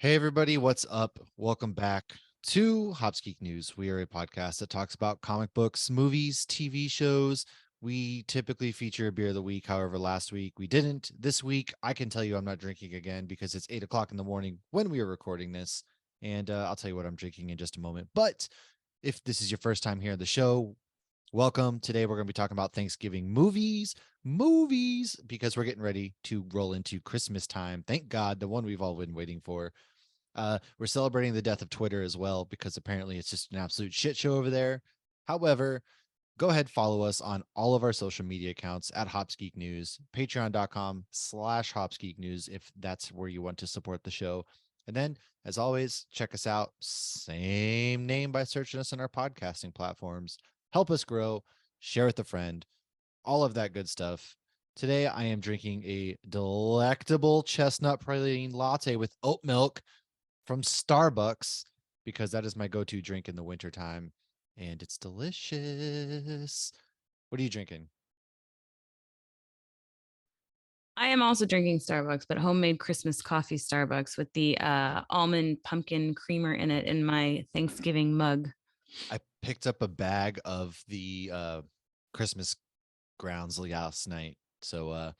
Hey everybody, what's up? Welcome back to Hops Geek News. We are a podcast that talks about comic books, movies, TV shows. We typically feature a beer of the week. However, last week we didn't. This week, I can tell you I'm not drinking again because it's 8 o'clock in the morning when we are recording this. And I'll tell you what I'm drinking in just a moment. But if this is your first time here on the show, welcome. Today we're going to be talking about Thanksgiving movies, because we're getting ready to roll into Christmas time. Thank God, the one we've all been waiting for. We're celebrating the death of Twitter as well because apparently it's just an absolute shit show over there. However, go ahead, follow us on all of our social media accounts at Hops Geek News, patreon.com/Hops Geek News if that's where you want to support the show. And then, as always, check us out. Same name by searching us on our podcasting platforms. Help us grow, share with a friend, all of that good stuff. Today, I am drinking a delectable chestnut praline latte with oat milk from Starbucks because that is my go-to drink in the wintertime, and it's delicious. What are you drinking? I am also drinking Starbucks, but homemade Christmas coffee Starbucks with the almond pumpkin creamer in it in my Thanksgiving mug. I picked up a bag of the Christmas grounds last night. So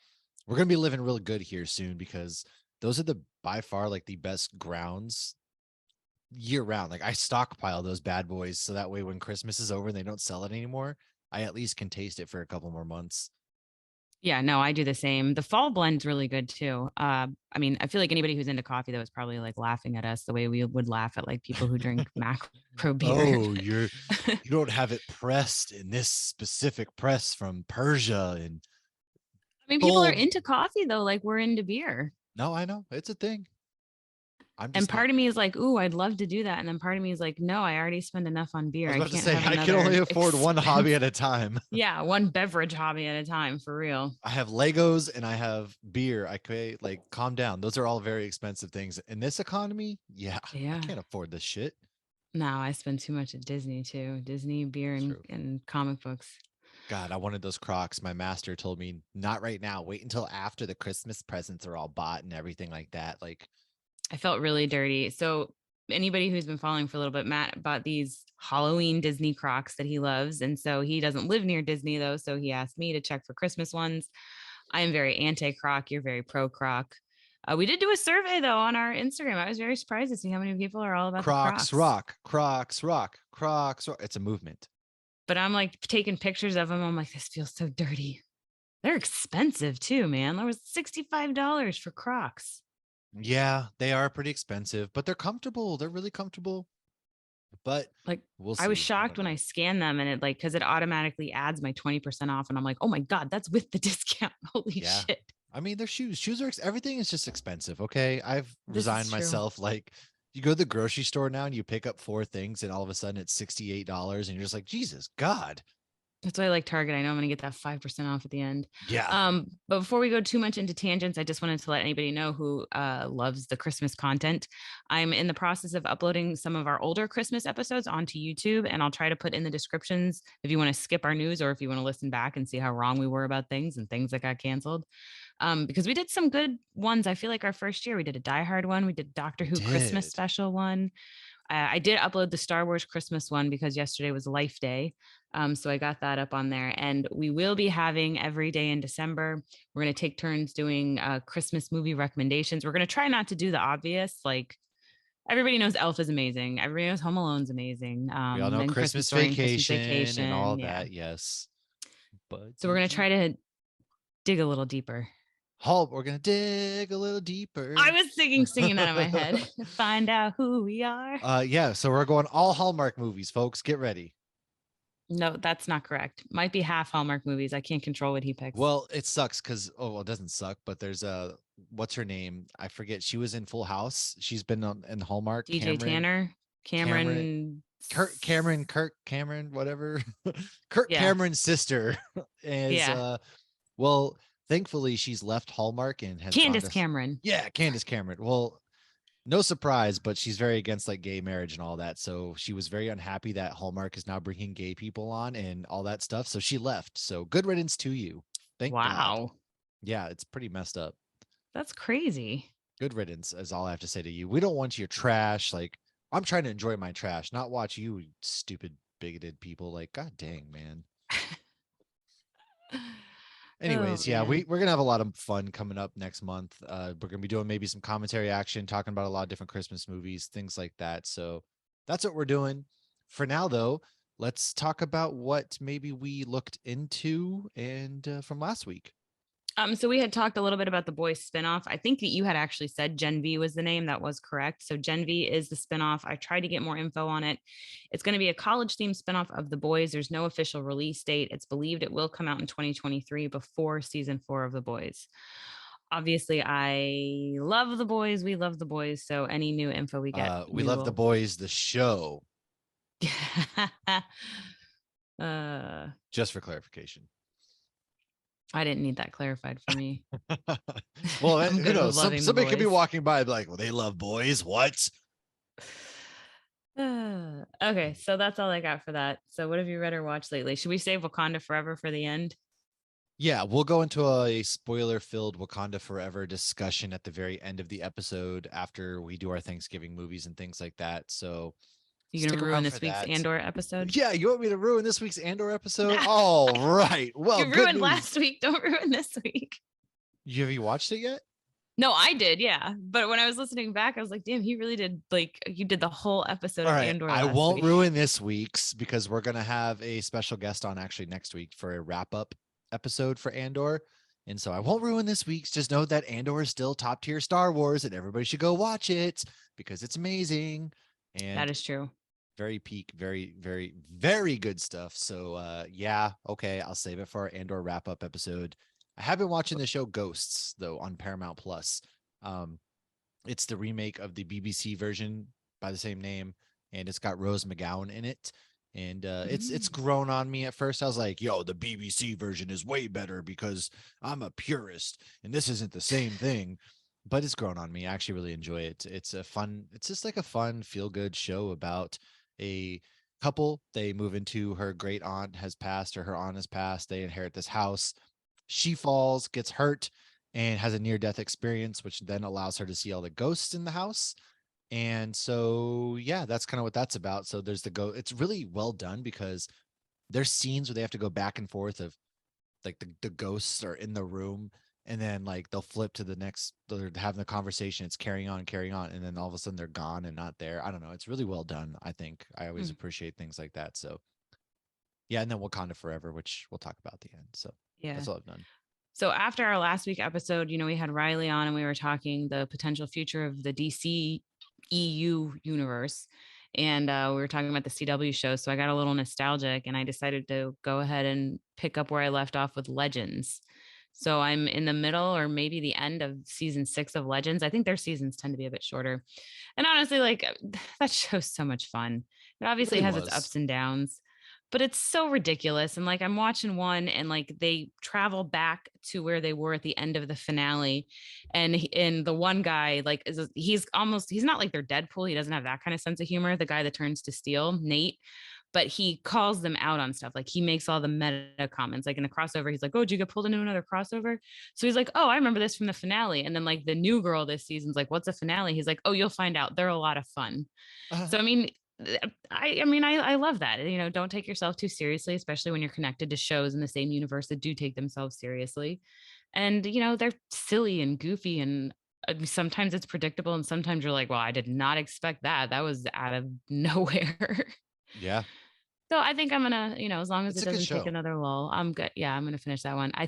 we're gonna be living real good here soon because those are the by far like the best grounds year round. Like I stockpile those bad boys so that way when Christmas is over and they don't sell it anymore, I at least can taste it for a couple more months. Yeah, no, I do the same. The fall blend's really good too. I mean, I feel like anybody who's into coffee though is probably like laughing at us the way we would laugh at like people who drink macro beer. Oh, you don't have it pressed in this specific press from Persia and I mean, people are gold. into coffee though, like we're into beer. No, I know it's a thing. I'm And just not. part of me is like, ooh, I'd love to do that. And then part of me is like, no, I already spend enough on I beer. was I about to can't say have I can only another afford one hobby expense. at a time. Yeah, one beverage hobby at a time for real. I have Legos and I have beer. I could like calm down. Those are all very expensive things in this economy. Yeah, I Yeah. can't afford this shit. No, I spend too much at Disney too. Disney, beer, and, True. and comic books. God, I wanted those Crocs. My master told me not right now. Wait until after the Christmas presents are all bought and everything like that. Like, I felt really dirty. So anybody who's been following for a little bit, Matt bought these Halloween Disney Crocs that he loves. And so he doesn't live near Disney though. So he asked me to check for Christmas ones. I am very anti Croc. You're very pro Croc. We did do a survey though on our Instagram. I was very surprised to see how many people are all about the Crocs Crocs. rock, Crocs rock, Crocs rock. It's a movement. But I'm like taking pictures of them. I'm like, this feels so dirty. They're expensive too, man. There was $65 for Crocs. Yeah, they are pretty expensive, but they're comfortable. They're really comfortable. But Like we'll I was see. I shocked don't when I know. scanned them and it like because it automatically adds my 20% off. And I'm like, oh my God, that's with the discount. Holy Yeah. shit. I mean, they're shoes. Shoes are everything is just expensive. Okay. I've This resigned is true. myself. Like, you go to the grocery store now and you pick up four things, and all of a sudden it's $68, and you're just like, Jesus, God. That's why I like Target. I know I'm going to get that 5% off at the end. Yeah. But before we go too much into tangents, I just wanted to let anybody know who loves the Christmas content. I'm in the process of uploading some of our older Christmas episodes onto YouTube, and I'll try to put in the descriptions if you want to skip our news or if you want to listen back and see how wrong we were about things and things that got canceled. Because we did some good ones. I feel like our first year we did a Die Hard one, we did Doctor We Who Christmas did. special one. I did upload the Star Wars Christmas one because yesterday was Life Day. So I got that up on there. And we will be having every day in December. We're going to take turns doing Christmas movie recommendations. We're going to try not to do the obvious. Like everybody knows Elf is amazing. Everybody knows Home Alone's amazing. We all know And Christmas Christmas Story and Christmas vacation and all Vacation. Yeah. that. Yes. But So we're going did to you? try to dig a little deeper. Halt. We're going to dig a little I deeper. was singing that in my head. Find out who we are. Yeah. So we're going all Hallmark movies, folks. Get ready. No, that's not correct. Might be half Hallmark movies. I can't control what he picks. Well, it sucks because well, it doesn't suck, but there's a what's her name? I forget. She was in Full House. She's been on in Hallmark. DJ Tanner, Cameron, Cameron. Kirk Cameron, whatever. Kirk Yeah. Cameron's sister is Yeah. well, thankfully she's left Hallmark and has gone Candace to Cameron. yeah, Candace Cameron. Well, no surprise, but she's very against like gay marriage and all that. So she was very unhappy that Hallmark is now bringing gay people on and all that stuff. So she left. So good riddance to you. Thank God. Wow. Yeah, it's pretty messed up. That's crazy. Good riddance is all I have to say to you. We don't want your trash. Like, I'm trying to enjoy my trash, not watch you stupid bigoted people. Like, god dang, man. Oh Anyways, yeah, man. we're gonna have a lot of fun coming up next month. We're gonna be doing maybe some commentary action, talking about a lot of different Christmas movies, things like that. So that's what we're doing. For now, though, let's talk about what maybe we looked into and from last week. So we had talked a little bit about the boys spinoff. I think that you had actually said Gen V was the name. That was correct. So Gen V is the spinoff. I tried to get more info on it. It's going to be a college themed spinoff of the boys. There's no official release date. It's believed it will come out in 2023 before season 4 of the boys. Obviously, I love the boys. We love the boys. So any new info we get, We we love the will. boys, the show, uh, just for clarification. I didn't need that clarified for me. Well, I'm you good know, with loving the somebody could be boys. walking by and be like, well, they love boys. What? Okay, so that's all I got for that. So, what have you read or watched lately? Should we save Wakanda Forever for the end? Yeah, we'll go into a spoiler-filled Wakanda Forever discussion at the very end of the episode after we do our Thanksgiving movies and things like that. So You stick gonna ruin around for this week's that. Andor episode? Yeah, you want me to ruin this week's Andor episode? All right. Well, You good ruined news. last week. Don't ruin this week. Have you watched it yet? No, I did, yeah. But when I was listening back, I was like, damn, he really did like you did the whole episode All of right. Andor I last won't week. ruin this week's because we're going to have a special guest on actually next week for a wrap up episode for Andor. And so I won't ruin this week's. Just know that Andor is still top tier Star Wars and everybody should go watch it because it's amazing That and is true. very peak, very, very, very good stuff. So yeah, okay, I'll save it for our Andor wrap up episode. I have been watching the show Ghosts though on Paramount Plus. Um, it's the remake of the BBC version by the same name, and it's got Rose McGowan in it. And it's Mm. grown on me at first. I was like, "Yo, the BBC version is way better because I'm a purist, and this isn't the same thing." But it's grown on me. I actually really enjoy it. It's a fun. It's just like a fun, feel good show about a couple. They move into her great aunt has passed, or her aunt has passed. They inherit this house. She falls, gets hurt, and has a near death experience, which then allows her to see all the ghosts in the house. And so, yeah, that's kind of what that's about. So there's the go. It's really well done because there's scenes where they have to go back and forth of like the ghosts are in the room and then like they'll flip to the next, they're having the conversation, it's carrying on, and then all of a sudden they're gone and not there. I don't know. It's really well done. I think I always Mm. appreciate things like that. So yeah, and then Wakanda Forever, which we'll talk about at the end. So Yeah. that's all I've done. So after our last week episode, we had Riley on and we were talking the potential future of the DC EU universe. And we were talking about the CW show. So I got a little nostalgic and I decided to go ahead and pick up where I left off with Legends. So I'm in the middle or maybe the end of season 6 of Legends. I think their seasons tend to be a bit shorter. And honestly, like that show's so much fun. It It obviously really has its was. ups and downs, but it's so ridiculous. And like I'm watching one and like they travel back to where they were at the end of the finale. And the one guy, like, he's not like their Deadpool. He doesn't have that kind of sense of humor. The guy that turns to steel, Nate, but he calls them out on stuff. Like he makes all the meta comments. Like in the crossover, he's like, "Oh, did you get pulled into another crossover?" So he's like, "Oh, I remember this from the finale." And then like the new girl this season's like, "What's a finale?" He's like, "Oh, you'll find out. They're a lot of fun." So I mean, I love that. Don't take yourself too seriously, especially when you're connected to shows in the same universe that do take themselves seriously. And they're silly and goofy and sometimes it's predictable and sometimes you're like, well, I did not expect that. That was out of nowhere. Yeah, So I think I'm gonna, as long as it's it a good doesn't take show. another lull, I'm good. Yeah, I'm gonna finish that one. I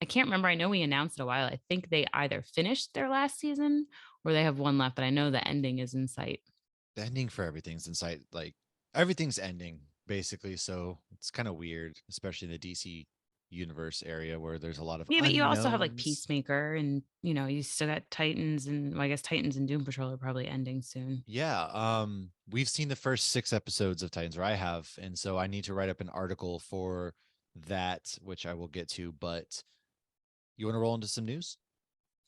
can't remember. I know we announced it a while. I think they either finished their last season or they have one left, but I know the ending is in sight. The ending for everything's in sight. Like everything's ending basically. So it's kind of weird, especially in the DC universe area where there's a lot of Yeah, but you also have like unknowns. Peacemaker and you still got Titans and well, I guess Titans and Doom Patrol are probably ending soon. Yeah, we've seen the first 6 episodes of Titans, or I have, and so I need to write up an article for that, which I will get to. But you want to roll into some news?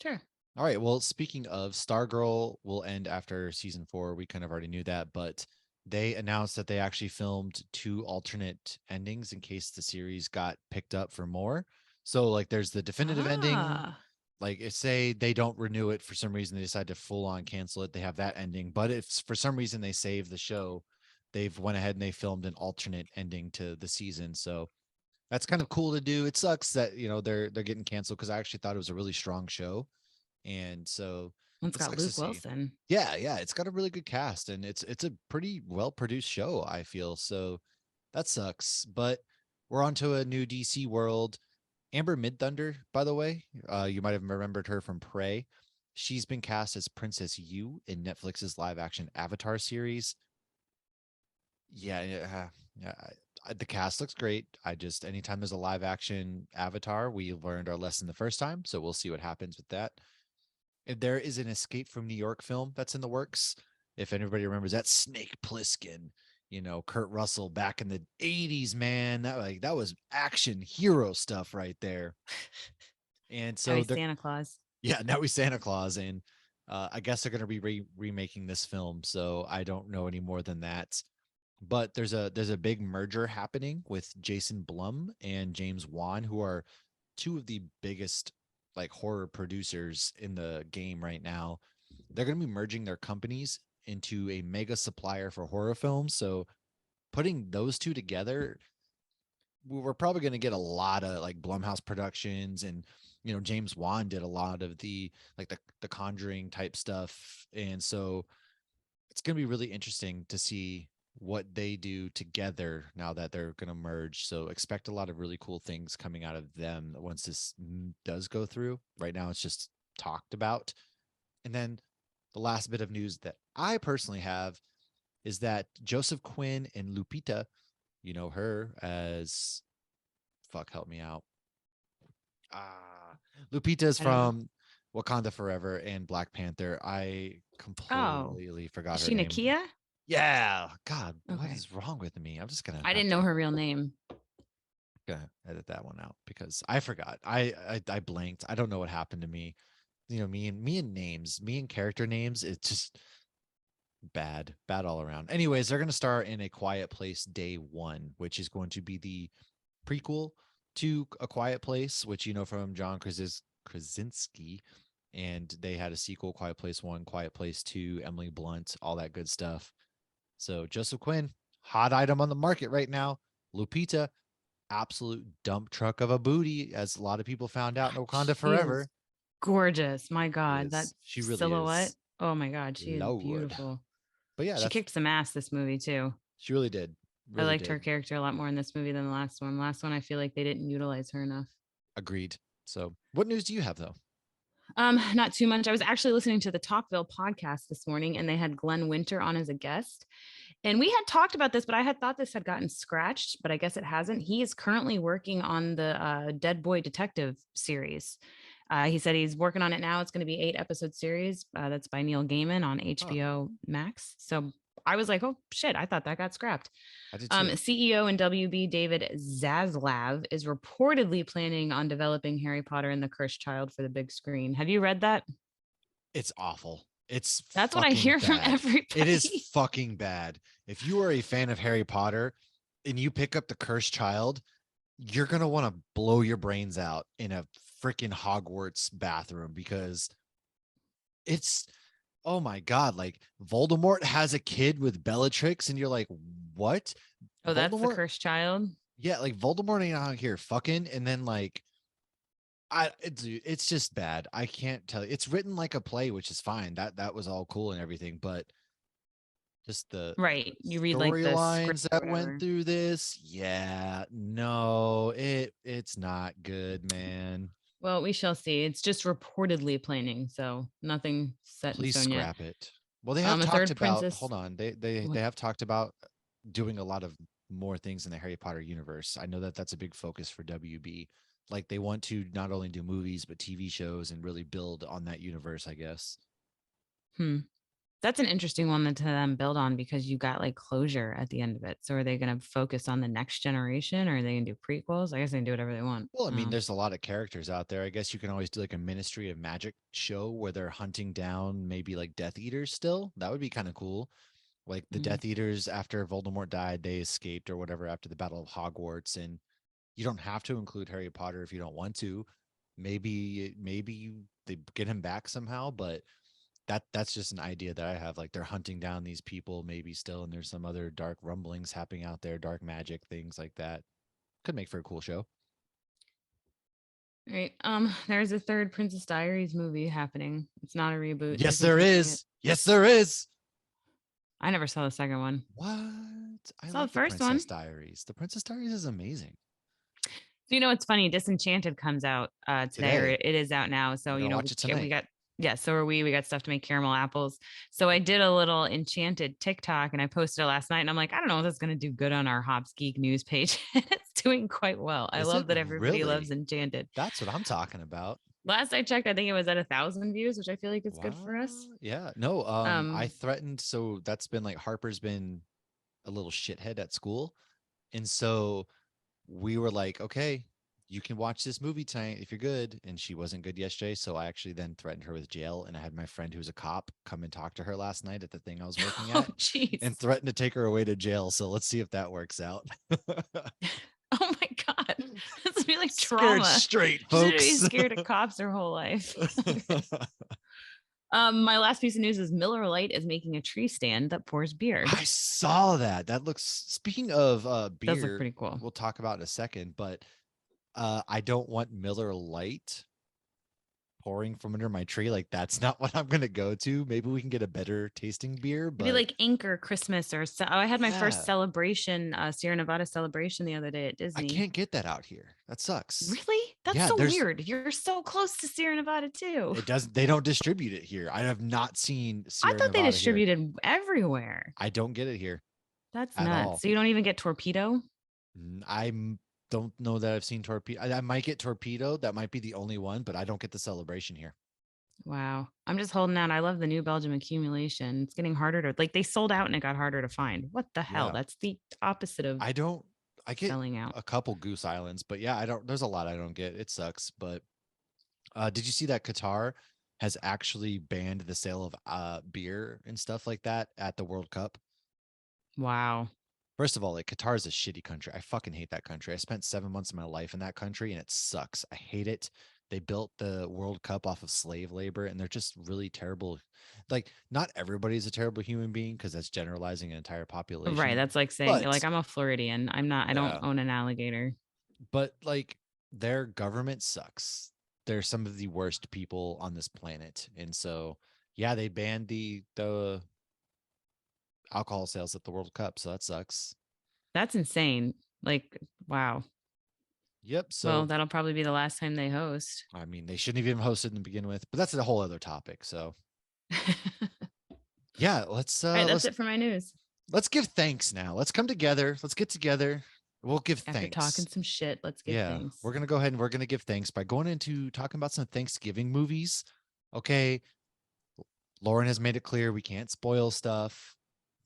Sure. All right. Well, speaking of, Stargirl will end after season 4. We kind of already knew that, but they announced that they actually filmed 2 alternate endings in case the series got picked up for more. So, like, there's the definitive ending Ah. Like, if say they don't renew it for some reason, they decide to full on cancel it, they have that ending. But if for some reason they save the show, they've went ahead and they filmed an alternate ending to the season. So that's kind of cool to do. It sucks that they're getting canceled because I actually thought it was a really strong show, and so It's it got sucks to Luke see. Wilson. Yeah, yeah, it's got a really good cast, and it's a pretty well produced show, I feel. So that sucks. But we're on to a new DC world. Amber Midthunder, by the way, you might have remembered her from Prey. She's been cast as Princess Yu in Netflix's live action Avatar series. Yeah, yeah, yeah. The cast looks great. I just anytime there's a live action Avatar, we learned our lesson the first time, so we'll see what happens with that. If there is an Escape from New York film that's in the works, if anybody remembers that Snake Plissken, Kurt Russell back in the 80s, man, that was action hero stuff right there. And Now so he's they're Santa Claus. yeah, now he's Santa Claus, and I guess they're going to be remaking this film. So I don't know any more than that. But there's a big merger happening with Jason Blum and James Wan, who are two of the biggest like horror producers in the game right now. They're going to be merging their companies into a mega supplier for horror films. So putting those two together, we're probably going to get a lot of like Blumhouse productions, and James Wan did a lot of the like the Conjuring type stuff, and so it's going to be really interesting to see what they do together now that they're going to merge. So expect a lot of really cool things coming out of them once this does go through. Right now, it's just talked about. And then the last bit of news that I personally have is that Joseph Quinn and Lupita, her as fuck, help me out. Ah, Lupita's I don't know. from Wakanda Forever and Black Panther. I Oh, completely forgot is her she name. Nakia? Yeah. God, what Okay. is wrong with me? I'm just gonna I have didn't know to her real name. edit that one out because I forgot. I blanked. I don't know what happened to me. Me and names, me and character names. It's just bad all around. Anyways, they're gonna star in A Quiet Place Day One, which is going to be the prequel to A Quiet Place, which from John Krasinski, and they had a sequel, Quiet Place One, Quiet Place Two, Emily Blunt, all that good stuff. So Joseph Quinn, hot item on the market right now. Lupita, absolute dump truck of a booty, as a lot of people found out in Wakanda She is Forever. gorgeous. My She God, that is. She really silhouette. is. Oh my God, she is Lord. beautiful. But yeah, She that's kicked some ass this movie too. she really did. I Really liked her did. character a lot more in this movie than the last one. Last one, I feel like they didn't utilize her enough. Agreed. So, what news do you have though? Not too much. I was actually listening to the Talkville podcast this morning, and they had Glenn Winter on as a guest. And we had talked about this, but I had thought this had gotten scratched, but I guess it hasn't. He is currently working on the Dead Boy Detective series. He said he's working on it now. It's going to be 8 episode series. That's by Neil Gaiman on Huh. HBO Max. So I was like, oh shit, I thought that got scrapped. I did too. CEO and WB David Zaslav is reportedly planning on developing Harry Potter and the Cursed Child for the big screen. Have you read that? It's awful. It's That's what I fucking hear from bad. It is everybody. fucking bad. If you are a fan of Harry Potter and you pick up The Cursed Child, you're going to want to blow your brains out in a freaking Hogwarts bathroom because it's oh my god, like Voldemort has a kid with Bellatrix and you're like, "What? Oh, that's the Voldemort?" Cursed Child. Yeah, like Voldemort ain't out here fucking, and then like it's just bad. I can't tell you. It's written like a play, which is fine. That was all cool and everything, but just the Right. You read like the script storylines or that went whatever. through this, yeah, no, it's not good, man. Well, we shall see. It's just reportedly planning, so nothing set in Please stone yet. scrap it. Well, they have A talked third about, princess. hold on, they What? have talked about doing a lot of more things in the Harry Potter universe. I know that that's a big focus for WB. Like they want to not only do movies but TV shows and really build on that universe, I guess. Hmm. That's an interesting one to them build on because you got like closure at the end of it. So are they going to focus on the next generation or are they going to do prequels? I guess they can do whatever they want. Well, I mean, there's a lot of characters out there. I guess you can always do like a Ministry of Magic show where they're hunting down maybe like Death Eaters still. That would be kind of cool. Like the Mm. Death Eaters after Voldemort died, they escaped or whatever after the Battle of Hogwarts. And you don't have to include Harry Potter if you don't want to. maybe they get him back somehow, but that's just an idea that I have. Like they're hunting down these people, maybe still, and there's some other dark rumblings happening out there, dark magic things like that. Could make for a cool show. Right. There's a third Princess Diaries movie happening. It's not a reboot. Yes, Disney's there making it. is. Yes, there is. I never saw the second one. What? I Saw the like the first Princess one. Diaries. The Princess Diaries is amazing. So you know what's funny? Disenchanted comes out today, or Today, it is out now. So we're you gonna know watch it we tonight. got yeah. So are we. We got stuff to make caramel apples. So I did a little Enchanted TikTok and I posted it last night. And I'm like, I don't know if that's going to do good on our Hops Geek news page. It's doing quite well. I Is it love that everybody loves really? Enchanted. That's what I'm talking about. Last I checked, I think it was at 1,000 views, which I feel like is good for us. What? Yeah. No, I Um, threatened, so that's been like Harper's been a little shithead at school. And so we were like, okay, you can watch this movie tonight if you're good. And she wasn't good yesterday. So I actually then threatened her with jail. And I had my friend who's a cop come and talk to her last night at the thing I was working oh at and jeez. threatened to take her away to jail. So let's see if that works out. Oh my god, this would be like Scared trauma. straight, She's gonna be folks. scared of cops her whole life. My last piece of news is Miller Lite is making a tree stand that pours beer. I saw that. That looks, speaking of Does look beer, pretty cool. we'll talk about in a second, but I don't want Miller Lite pouring from under my tree. Like that's not what I'm gonna go to. Maybe we can get a better tasting beer, Maybe but like Ink or Christmas or so. Oh, I had my first yeah, celebration, Sierra Nevada celebration the other day at I Disney. can't get that out here. That sucks. Really? That's Yeah, so there's weird. You're so close to Sierra Nevada too. it doesn't they don't distribute it here. I have not seen I Sierra thought they Nevada here. distributed everywhere. I don't get it here That's at nuts. all. So you don't even get torpedo? I don't know that I've seen torpedo. I might get torpedo. That might be the only one, but I don't get the celebration here. Wow. I'm just holding out. I love the New Belgium accumulation. It's getting harder to like they sold out and it got harder to find. What the hell? Yeah. That's the opposite of I don't I get selling out. a couple Goose Islands, but yeah, I don't there's a lot I don't get. It sucks, but did you see that Qatar has actually banned the sale of beer and stuff like that at the World Cup? Wow. First of all, like Qatar is a shitty country. I fucking hate that country. I spent 7 months of my life in that country and it sucks. I hate it. They built the World Cup off of slave labor and they're just really terrible. Like, not everybody's a terrible human being because that's generalizing an entire Right. population. That's like saying like But I'm a Floridian. I'm not I don't yeah, own an alligator. but like their government sucks. They're some of the worst people on this planet. And so yeah, they banned the alcohol sales at the World Cup, so that sucks. That's insane. Like, wow. Yep. Well, So that'll probably be the last time they host. I mean, they shouldn't have even hosted to begin with, but that's a whole other topic. So All yeah, right, that's it for my news. let's give thanks now. Let's come together. Let's get together. We'll give After talking thanks. some shit, let's give Yeah, thanks. we're gonna go ahead and we're gonna give thanks by going into talking about some Thanksgiving movies. Okay, Lauren has made it clear we can't spoil stuff.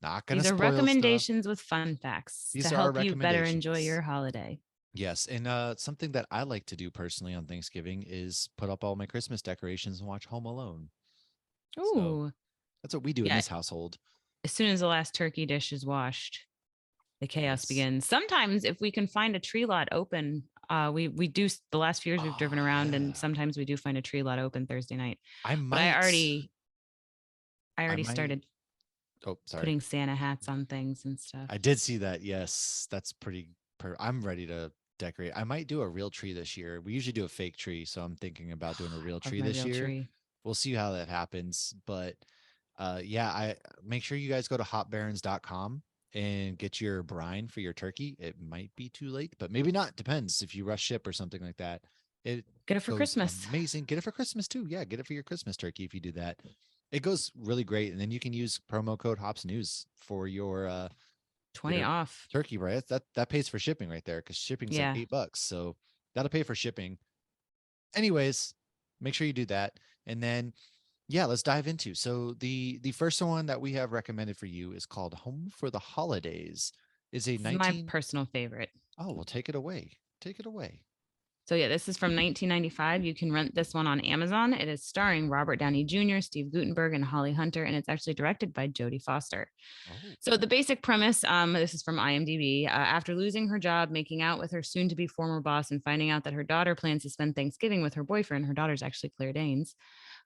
Not gonna These are spoil stuff. recommendations with fun facts to These are our help you better enjoy recommendations. your holiday. Yes, and something that I like to do personally on Thanksgiving is put up all my Christmas decorations and watch Home Alone. So Ooh. that's what we do in Yeah. this household. As soon as the last turkey dish is washed, the chaos Yes. begins. Sometimes if we can find a tree lot open, we do the last few years we've Oh driven around and yeah. sometimes we do find a tree lot open Thursday night. I But might. I I already might. started Oh, sorry. putting Santa hats on things and stuff. I did see that. Yes, that's pretty. I'm ready to decorate. I might do a real tree this year. We usually do a fake tree, so I'm thinking about doing a real Love tree my this real year. tree. We'll see how that happens, but yeah, I make sure you guys go to hopbarons.com and get your brine for your turkey. It might be too late, but maybe not. Depends if you rush ship or something like that. It Get it for goes Christmas. amazing. Get it for Christmas too. Yeah, get it for your Christmas turkey if you do that. It goes really great, and then you can use promo code Hops News for 20 your off. turkey, right? That pays for shipping right there because shipping's like Yeah. $8. So that'll pay for shipping. Anyways, make sure you do that. And then yeah, let's dive into. So the first one that we have recommended for you is called Home for the Holidays. Is a This is my 19 personal favorite. Oh, well take it away. Take it away. So yeah, this is from 1995. You can rent this one on Amazon. It is starring Robert Downey Jr., Steve Guttenberg, and Holly Hunter, and it's actually directed by Jodie Foster. Oh, So the basic premise, this is from IMDb. After losing her job, making out with her soon-to-be former boss, and finding out that her daughter plans to spend Thanksgiving with her boyfriend, her daughter's actually Claire Danes,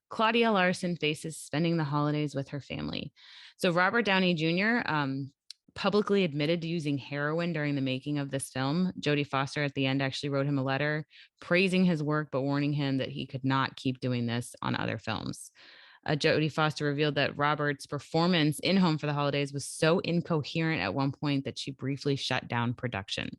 Claudia Larson faces spending the holidays with her family. So Robert Downey Jr. Publicly admitted to using heroin during the making of this film. Jodie Foster at the end actually wrote him a letter praising his work, but warning him that he could not keep doing this on other films. Jodie Foster revealed that Robert's performance in Home for the Holidays was so incoherent at one point that she briefly shut down production.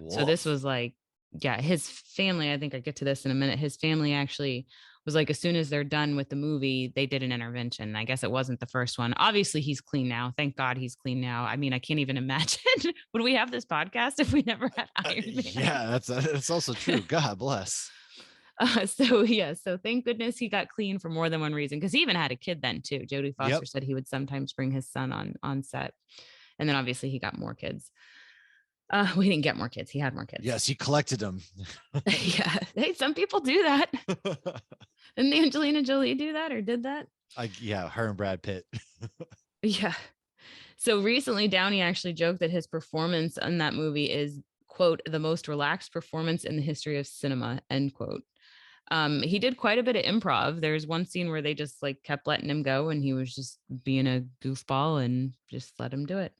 So this woof. was like, yeah, his family, I think I get to this in a minute. His family actually was like, as soon as they're done with the movie, they did an intervention. I guess it wasn't the first one. Obviously, he's clean now. Thank God he's clean now. I mean, I can't even imagine would we have this podcast if we never had Iron Man? Yeah, that's also true. God bless. So yeah, so thank goodness he got clean for more than one reason because he even had a kid then too. Jodie Yep. Foster said he would sometimes bring his son on set, and then obviously he got more kids. We didn't get more kids; he had more kids. Yes, he collected them. Yeah, hey, some people do that. Didn't Angelina Jolie do that or did that? Yeah, her and Brad Pitt. Yeah. So recently, Downey actually joked that his performance in that movie is, quote, the most relaxed performance in the history of cinema, end quote. He did quite a bit of improv. There's one scene where they just like kept letting him go and he was just being a goofball and just let him do it.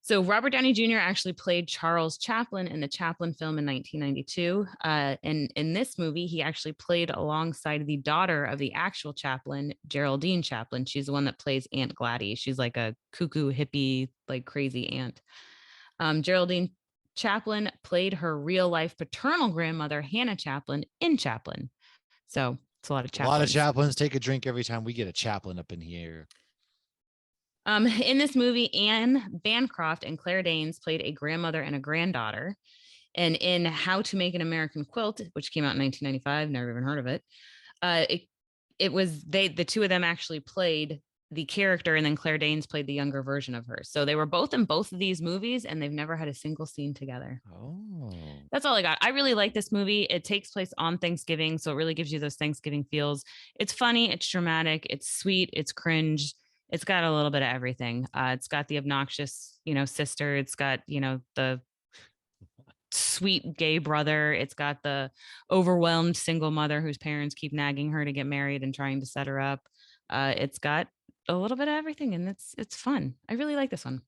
So Robert Downey Jr. actually played Charles Chaplin in the Chaplin film in 1992. And in this movie, he actually played alongside the daughter of the actual Chaplin, Geraldine Chaplin. She's the one that plays Aunt Gladys. She's like a cuckoo hippie, like crazy aunt. Geraldine Chaplin played her real life paternal grandmother, Hannah Chaplin, in Chaplin. So it's a lot of A lot of Chaplins. chaplains take a drink every time we get a chaplain up in here. In this movie, Anne Bancroft and Claire Danes played a grandmother and a granddaughter. And in How to Make an American Quilt, which came out in 1995, never even heard of it, uh, it, it was the two of them actually played the character, and then Claire Danes played the younger version of her. So they were both in both of these movies, and they've never had a single scene together. Oh. That's all I got. I really like this movie. It takes place on Thanksgiving, so it really gives you those Thanksgiving feels. It's funny, it's dramatic, it's sweet, it's cringe. It's got a little bit of everything. It's got the obnoxious, sister. It's got, the sweet gay brother. It's got the overwhelmed single mother whose parents keep nagging her to get married and trying to set her up. It's got a little bit of everything, and it's fun. I really like this one.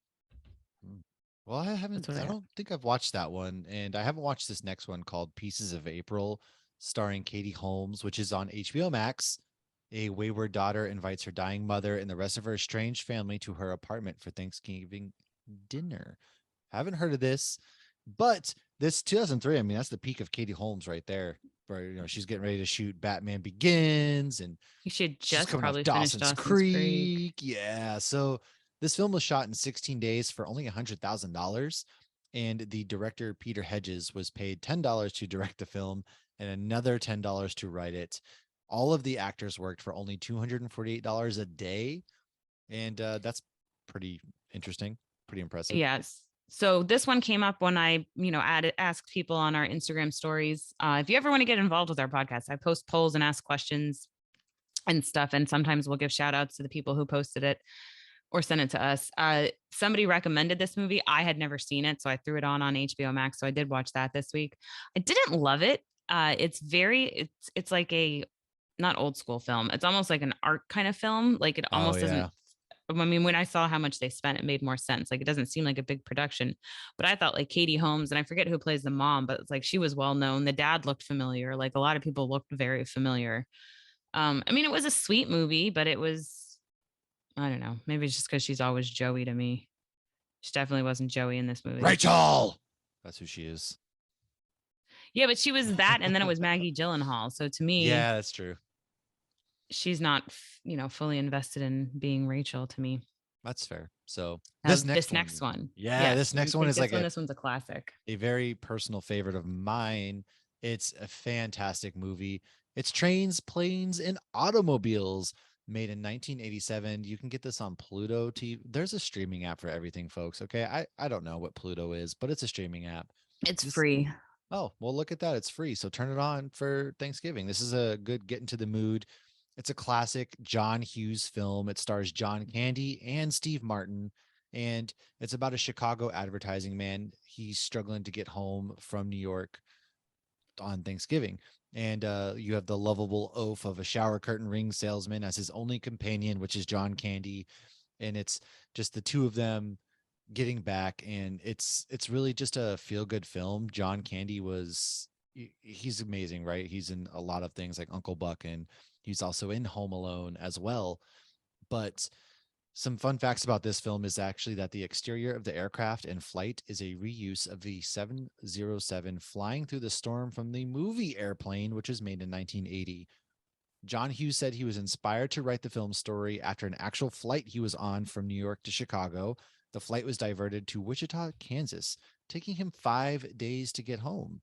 Hmm. Well, I That's haven't, what I I got. don't think I've watched that one. And I haven't watched this next one called Pieces of April, starring Katie Holmes, which is on HBO Max. A wayward daughter invites her dying mother and the rest of her estranged family to her apartment for Thanksgiving dinner. Haven't heard of this, but this 2003, I mean, that's the peak of Katie Holmes right there. Where she's getting ready to shoot Batman Begins, and You should she's just coming off probably finish Dawson's Dawson's Creek. Creek. Yeah. So this film was shot in 16 days for only $100,000. And the director, Peter Hedges, was paid $10 to direct the film and another $10 to write it. All of the actors worked for only $248 a day. And that's pretty interesting, pretty impressive. Yes. So this one came up when I, asked people on our Instagram stories. If you ever want to get involved with our podcast, I post polls and ask questions and stuff. And sometimes we'll give shout outs to the people who posted it or sent it to us. Somebody recommended this movie. I had never seen it, so I threw it on HBO Max. So I did watch that this week. I didn't love it. It's like a not old school film. It's almost like an art kind of film. Like it Oh, almost doesn't. yeah. I mean, when I saw how much they spent, it made more sense. Like it doesn't seem like a big production, but I thought like Katie Holmes, and I forget who plays the mom, but it's like she was well known. The dad looked familiar. Like a lot of people looked very familiar. I mean, it was a sweet movie, but it was, I don't know. Maybe it's just because she's always Joey to me. She definitely wasn't Joey in this movie. Rachel. That's who she is. Yeah, but she was that, and then it was Maggie Gyllenhaal. So to me, Yeah, that's true. she's not, fully invested in being Rachel to me. That's fair. So Now, this next this next one, one, yeah, yes, this you next one take is like this one's a classic. a very personal favorite of mine. It's a fantastic movie. It's Trains, Planes, and Automobiles, made in 1987. You can get this on Pluto TV. There's a streaming app for everything, folks. Okay. I don't know what Pluto is, but it's a streaming app. It's This free. Oh, well, look at that. It's free. So turn it on for Thanksgiving. This is a good get into the mood. It's a classic John Hughes film. It stars John Candy and Steve Martin. And it's about a Chicago advertising man. He's struggling to get home from New York on Thanksgiving. And you have the lovable oaf of a shower curtain ring salesman as his only companion, which is John Candy. And it's just the two of them getting back, and it's really just a feel good film. John Candy was he's amazing, right? He's in a lot of things like Uncle Buck, and he's also in Home Alone as well. But some fun facts about this film is actually that the exterior of the aircraft in flight is a reuse of the 707 flying through the storm from the movie Airplane, which was made in 1980. John Hughes said he was inspired to write the film story after an actual flight he was on from New York to Chicago. The flight was diverted to Wichita, Kansas, taking him 5 days to get home.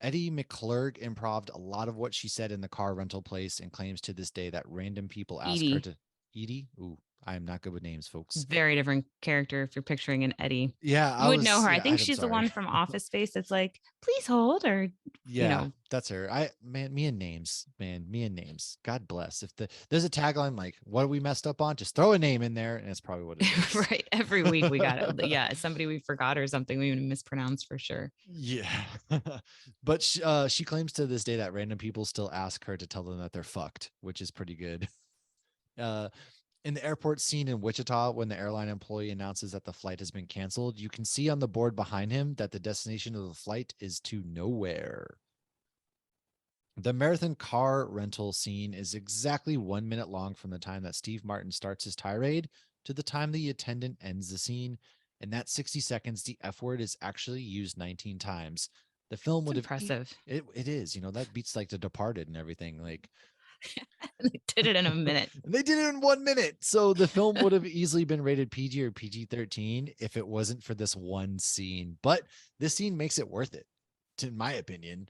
Eddie McClurg improved a lot of what she said in the car rental place and claims to this day that random people ask her Edie, to. Edie? Ooh, I am not good with names, folks. very different character if you're picturing an Eddie. Yeah, You would know her. I think I'm she's the sorry. one from Office Space that's like, please hold, or, you Yeah, know, that's her. Me and names, man, me and names. God bless. If there's a tagline like "What we messed up on," just throw a name in there, and it's probably what it is. right. Every week we got it. Yeah. Somebody we forgot or something we mispronounced for sure. Yeah, but she claims to this day that random people still ask her to tell them that they're fucked, which is pretty good. Uh, in the airport scene in Wichita, when the airline employee announces that the flight has been canceled, you can see on the board behind him that the destination of the flight is to nowhere. The marathon car rental scene is exactly 1 minute long from the time that Steve Martin starts his tirade to the time the attendant ends the scene. In that 60 seconds, the F word is actually used 19 times. The film It's would have impressive. it is, that beats like The Departed and everything. Like They did it in a minute. they did it in 1 minute. So the film would have easily been rated PG or PG-13 if it wasn't for this one scene. But this scene makes it worth it, in my opinion.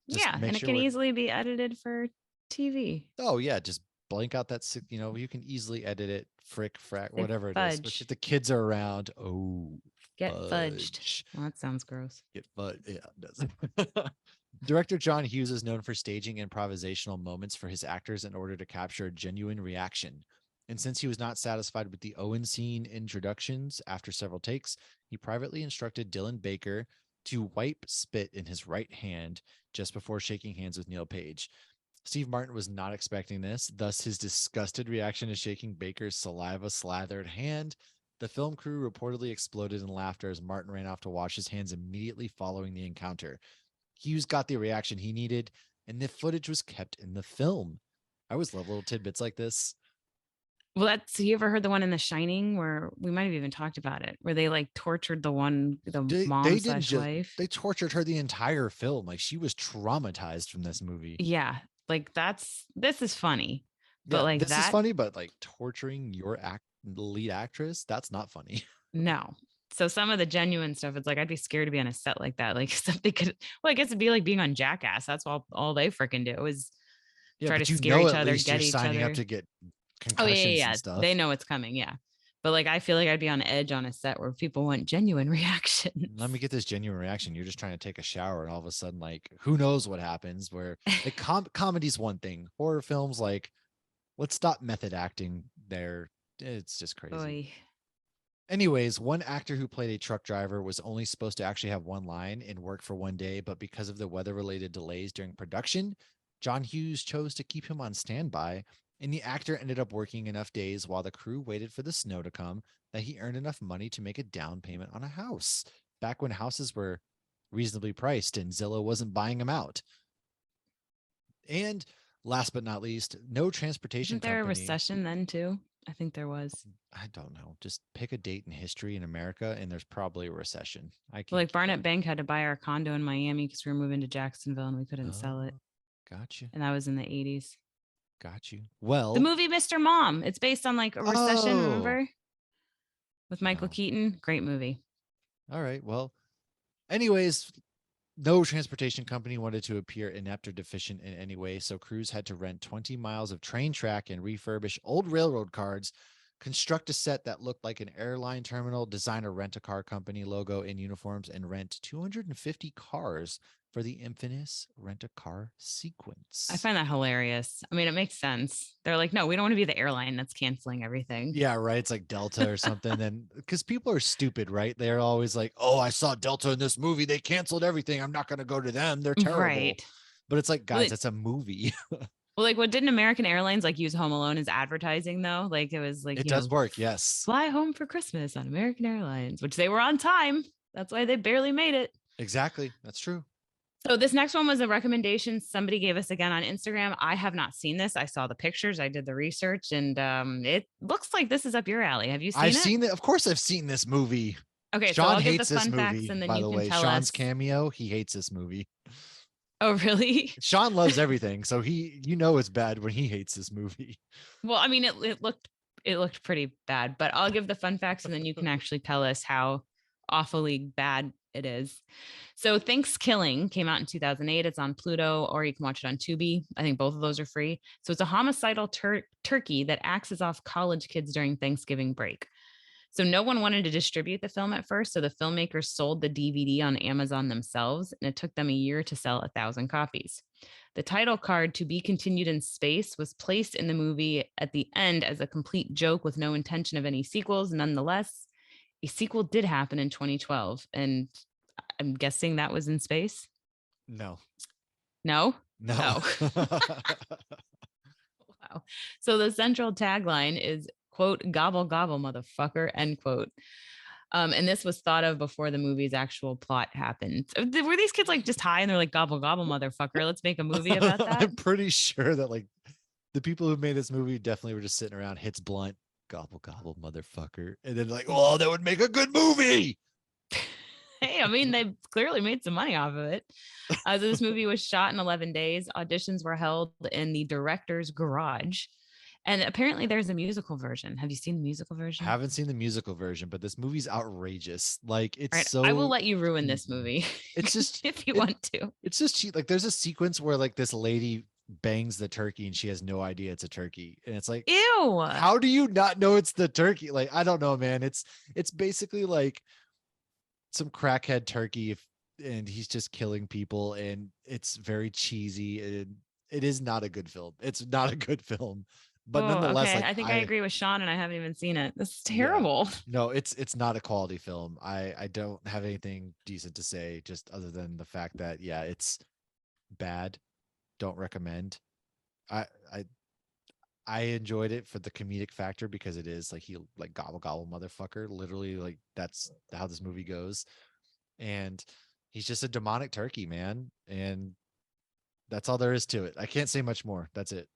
Just Yeah. make And it sure can we're easily be edited for TV. Oh yeah, just blank out that you can easily edit it, frick, frack, Say whatever it is. But if fudge. the kids are around, oh Get fudged. fudge, Well, that sounds gross. get fudge. Yeah, it does. Director John Hughes is known for staging improvisational moments for his actors in order to capture a genuine reaction. And since he was not satisfied with the Owen scene introductions after several takes, he privately instructed Dylan Baker to wipe spit in his right hand just before shaking hands with Neil Page. Steve Martin was not expecting this, thus, his disgusted reaction to shaking Baker's saliva slathered hand. The film crew reportedly exploded in laughter as Martin ran off to wash his hands immediately following the encounter. Hughes got the reaction he needed, and the footage was kept in the film. I always love little tidbits like this. Well, that's, you ever heard the one in The Shining where we might have even talked about it, where they like tortured the mom They didn't slash just wife? they tortured her the entire film. Like she was traumatized from this movie. Yeah. Like this is funny, but Yeah, like this is that, funny, but like torturing your lead actress, that's not funny. no. So some of the genuine stuff, it's like I'd be scared to be on a set like that. Like something could, well, I guess it'd be like being on Jackass. That's all they freaking do is Yeah, try to but scare each at other, least you're get each signing up other. to get Oh yeah, concussions yeah, and yeah. They stuff. know it's coming. Yeah. But like I feel like I'd be on edge on a set where people want genuine reactions. Let me get this genuine reaction. You're just trying to take a shower, and all of a sudden, like, who knows what happens? Where like comedy's one thing, horror films, like, let's stop method acting there. It's just crazy. Boy. Anyways, one actor who played a truck driver was only supposed to actually have one line and work for one day, but because of the weather related delays during production, John Hughes chose to keep him on standby, and the actor ended up working enough days while the crew waited for the snow to come that he earned enough money to make a down payment on a house, back when houses were reasonably priced and Zillow wasn't buying them out. And last but not least, no transportation Isn't there a company. recession then too? I think there was. I don't know. Just pick a date in history in America, and there's probably a recession. I Well, can't like keep Barnett up. Bank had to buy our condo in Miami because we were moving to Jacksonville and we couldn't sell it. Oh, got you. And that was in the 80s. Got you. The Well, movie Mr. Mom. It's based on like a recession, oh, remember? With Michael no. Keaton. Great movie. All right. Well, anyways, no transportation company wanted to appear inept or deficient in any way, so crews had to rent 20 miles of train track and refurbish old railroad cars construct a set that looked like an airline terminal, design a rent-a-car company logo in uniforms, and rent 250 cars for the infamous rent-a-car I sequence. find that hilarious. I mean, it makes sense. They're like, no, we don't want to be the airline that's canceling everything. Yeah, right. It's like Delta or something. Then because people are stupid, right? They're always like, "Oh, I saw Delta in this movie. They canceled everything. I'm not going to go to them. They're terrible." Right. But it's like, Well, guys, that's a movie. like what didn't American Airlines like use Home Alone as advertising though? Like it was like, It does work. Yes, fly home for Christmas on American Airlines, which they were on time. That's why they barely made it. exactly. That's true. So this next one was a recommendation somebody gave us again on Instagram. I have not seen this. I saw the pictures, I did the research, and it looks like this is up your alley. Have you I've seen it? seen it. Of course, I've seen this movie. Okay, so Sean I'll give the hates this fun facts movie, and then by you the can way. tell Sean's us. cameo, he hates this movie. Oh, really? Sean loves everything, so it's bad when he hates this movie. Well, I mean, it looked pretty bad, but I'll give the fun facts and then you can actually tell us how awfully bad it is. So Thanksgiving came out in 2008. It's on Pluto or you can watch it on Tubi. I think both of those are free. So it's a homicidal turkey that axes off college kids during Thanksgiving break. So no one wanted to distribute the film at first. So the filmmakers sold the DVD on Amazon themselves, and it took them a year to sell 1,000 copies. The title card, "To Be Continued in Space," was placed in the movie at the end as a complete joke with no intention of any sequels. Nonetheless, a sequel did happen in 2012. And I'm guessing that was in space. No, No? no. Oh, wow. So the central tagline is, quote, "Gobble, gobble, motherfucker," end quote. And this was thought of before the movie's actual plot happened. Were these kids like just high and they're like, "Gobble, gobble, motherfucker, let's make a movie about that"? I'm pretty sure that like the people who made this movie definitely were just sitting around, hits blunt, gobble gobble, motherfucker, and then like, oh, that would make a good movie. Hey, I mean, they clearly made some money off of it. So this movie was shot in 11 days. Auditions were held in the director's garage. And apparently there's a musical version. Have you seen the musical I version? haven't seen the musical version, but this movie's outrageous. Like All it's right. I will so let you ruin this cheesy. movie It's just if you it want to. it's just cheap. Like there's a sequence where like this lady bangs the turkey and she has no idea it's a turkey. And it's like, Ew. how do you not know it's the turkey? Like, I don't know, man. It's basically like some crackhead turkey and he's just killing people and it's very cheesy and it is not a good film. It's not a good film. But Oh, nonetheless, okay. like I think I agree with Sean and I haven't even seen it. This is yeah. terrible. No, it's not a quality film. I don't have anything decent to say just other than the fact that yeah, it's bad. Don't recommend. I I I enjoyed it for the comedic factor because it is like he like gobble gobble motherfucker. Literally, like that's how this movie goes. And he's just a demonic turkey, man. And that's all there is to it. I can't say much more. That's it.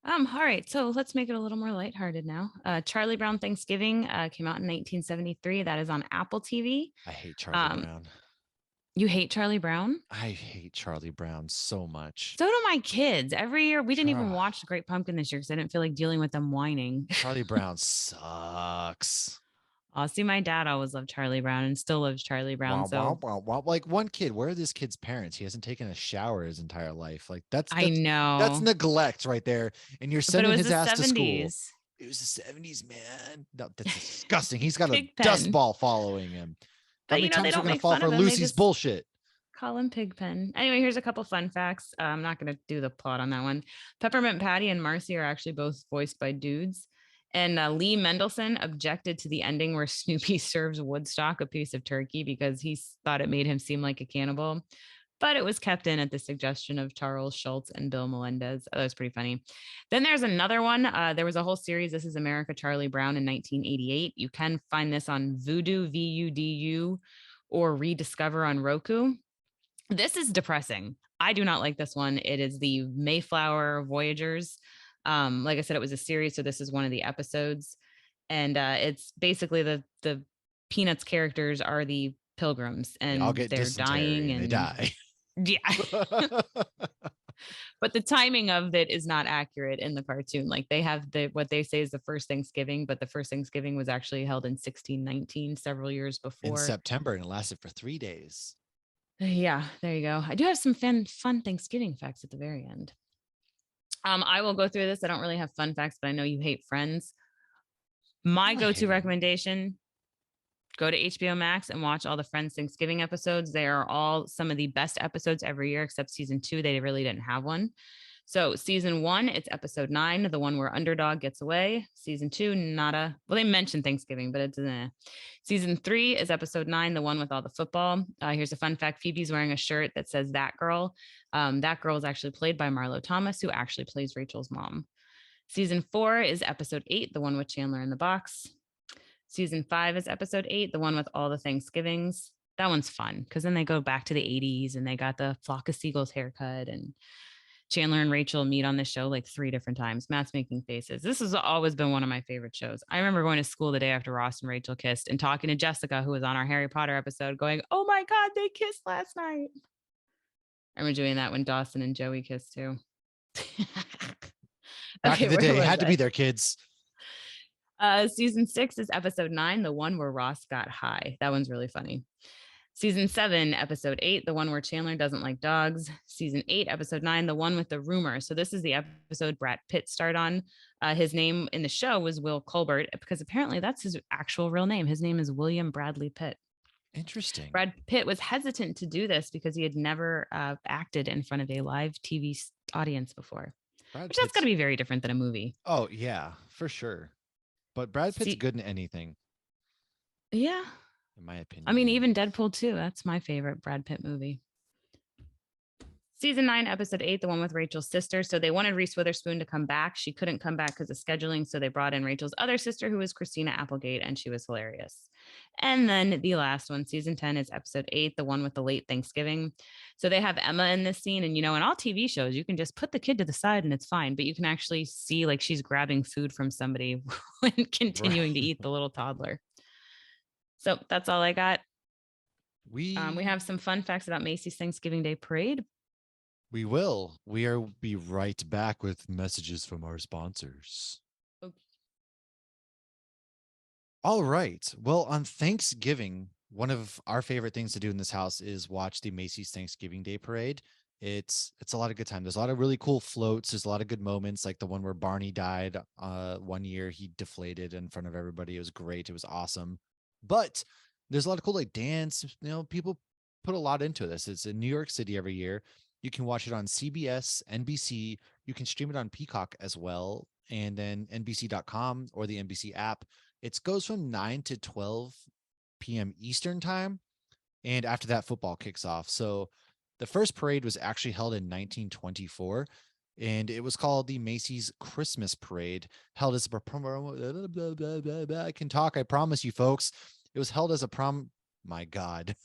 All right, so let's make it a little more lighthearted now. Charlie Brown Thanksgiving came out in 1973. That is on Apple TV. I hate Charlie Um, Brown. you hate Charlie Brown? I hate Charlie Brown so much. So do my kids. Every year, we didn't even Char- watch The Great Pumpkin this year because I didn't feel like dealing with them whining. Charlie Brown sucks. See, my dad always loved Charlie Brown and still loves Charlie Brown. Wow, wow, So wow, wow. Like one kid, where are this kid's parents? He hasn't taken a shower his entire life. Like that's I that's that's know, neglect right there. And you're but it sending was his the ass to school. 70s. It was the 70s, man. No, that's disgusting. He's got a dust Pigpen. ball following him. How But many they times are we don't gonna make fall fun for of him. They Lucy's just bullshit? call him Pigpen. Anyway, here's a couple fun facts. I'm not going to do the plot on that one. Peppermint Patty and Marcy are actually both voiced by dudes. And Lee Mendelson objected to the ending where Snoopy serves Woodstock a piece of turkey because he thought it made him seem like a cannibal. But it was kept in at the suggestion of Charles Schultz and Bill Melendez. That was pretty funny. Then there's another one. There was a whole series. This is America Charlie Brown in 1988. You can find this on Vudu, VUDU, or Rediscover on Roku. This is depressing. I do not like this one. It is the Mayflower Voyagers. Like I said, it was a series, so this is one of the episodes, and it's basically the Peanuts characters are the pilgrims, They all and get they're dysentery dying, and they and die. yeah. But the timing of it is not accurate in the cartoon. Like they have what they say is the first Thanksgiving, but the first Thanksgiving was actually held in 1619, several years In before. September, and it lasted for 3 days. Yeah, there you go. I do have some fun Thanksgiving facts at the very end. I will go through this. I don't really have fun facts, but I know you hate Friends. My I'm not go-to hating. recommendation: go to HBO Max and watch all the Friends Thanksgiving episodes. They are all some of the best episodes every year, except season 2. They really didn't have one. So season 1, it's episode 9, the one where underdog gets away. Season 2, nada. Well, they mentioned Thanksgiving, but it's season 3 is episode 9, the one with all the football. Here's a fun fact: Phoebe's wearing a shirt that says "That Girl." That girl is actually played by Marlo Thomas, who actually plays Rachel's mom. Season 4 is episode 8, the one with Chandler in the box. Season 5 is episode 8, the one with all the Thanksgivings. That one's fun because then they go back to the 80s and they got the flock of seagulls haircut, and Chandler and Rachel meet on the show like 3 different times. Matt's making faces. This has always been one of my favorite shows. I remember going to school the day after Ross and Rachel kissed and talking to Jessica, who was on our Harry Potter episode, going, "Oh my God, they kissed last night." I remember doing that when Dawson and Joey kissed too. Back Okay, in the where day, was had to be I? there, kids. Season 6 is episode 9, the one where Ross got high. That one's really funny. Season 7, episode 8, the one where Chandler doesn't like dogs. Season 8, episode 9, the one with the rumor. So this is the episode Brad Pitt starred on. His name in the show was Will Colbert because apparently that's his actual real name. His name is William Bradley Pitt. Interesting. Brad Pitt was hesitant to do this because he had never acted in front of a live TV audience before, Brad which that's got to Pitt's. be very different than a movie. Oh yeah, for sure. But Brad Pitt's See, good in anything, yeah. in my I mean, opinion. even Deadpool 2, that's my favorite Brad Pitt movie. Season 9, episode 8, the one with Rachel's sister. So they wanted Reese Witherspoon to come back. She couldn't come back because of scheduling. So they brought in Rachel's other sister, who was Christina Applegate, and she was hilarious. And then the last one, season 10, is episode 8, the one with the late Thanksgiving. So they have Emma in this scene. And, in all TV shows, you can just put the kid to the side and it's fine. But you can actually see like she's grabbing food from somebody when Right. continuing to eat the little toddler. So that's all I got. We We have some fun facts about Macy's Thanksgiving Day Parade. we will. We are be right back with messages from our sponsors. Okay. All right. Well, on Thanksgiving, one of our favorite things to do in this house is watch the Macy's Thanksgiving Day Parade. It's a lot of good time. There's a lot of really cool floats. There's a lot of good moments, like the one where Barney died. One year he deflated in front of everybody. It was great. It was awesome. But there's a lot of cool like dance. People put a lot into this. It's in New York City every year. You can watch it on CBS, NBC. You can stream it on Peacock as well, and then NBC.com or the NBC app. It goes from 9 to 12 p.m. Eastern time. And after that, football kicks off. So the first parade was actually held in 1924. And it was called the Macy's Christmas Parade, held as a I can talk, I promise you folks. It was held as a my God.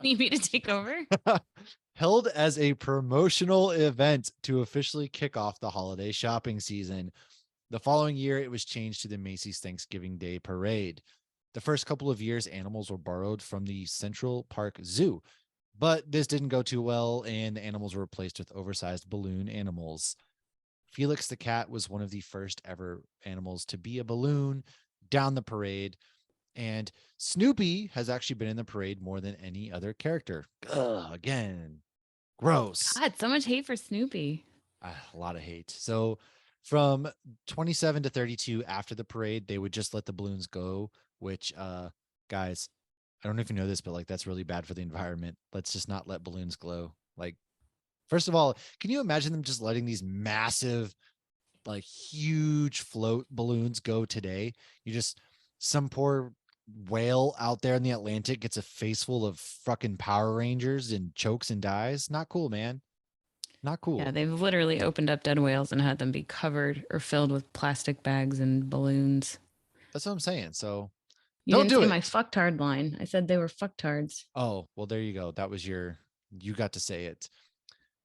Need me to take over? Held as a promotional event to officially kick off the holiday shopping season. The following year, it was changed to the Macy's Thanksgiving Day Parade. The first couple of years, animals were borrowed from the Central Park Zoo, but this didn't go too well, and the animals were replaced with oversized balloon animals. Felix the cat was one of the first ever animals to be a balloon down the parade, and Snoopy has actually been in the parade more than any other character. Ugh, again, gross. God, so much hate for Snoopy. A lot of hate. So from 27 to 32 after the parade, they would just let the balloons go, which guys, I don't know if you know this, but like that's really bad for the environment. Let's just not let balloons glow. Like, first of all, can you imagine them just letting these massive, like huge float balloons go today? You just some poor whale out there in the Atlantic gets a face full of fucking Power Rangers and chokes and dies. Not cool, man. Not Yeah, cool. they've literally opened up dead whales and had them be covered or filled with plastic bags and balloons. That's what I'm saying. So You don't didn't do say it. my fucktard line. I said they were fucktards. Oh, well, there you go. That was you got to say it.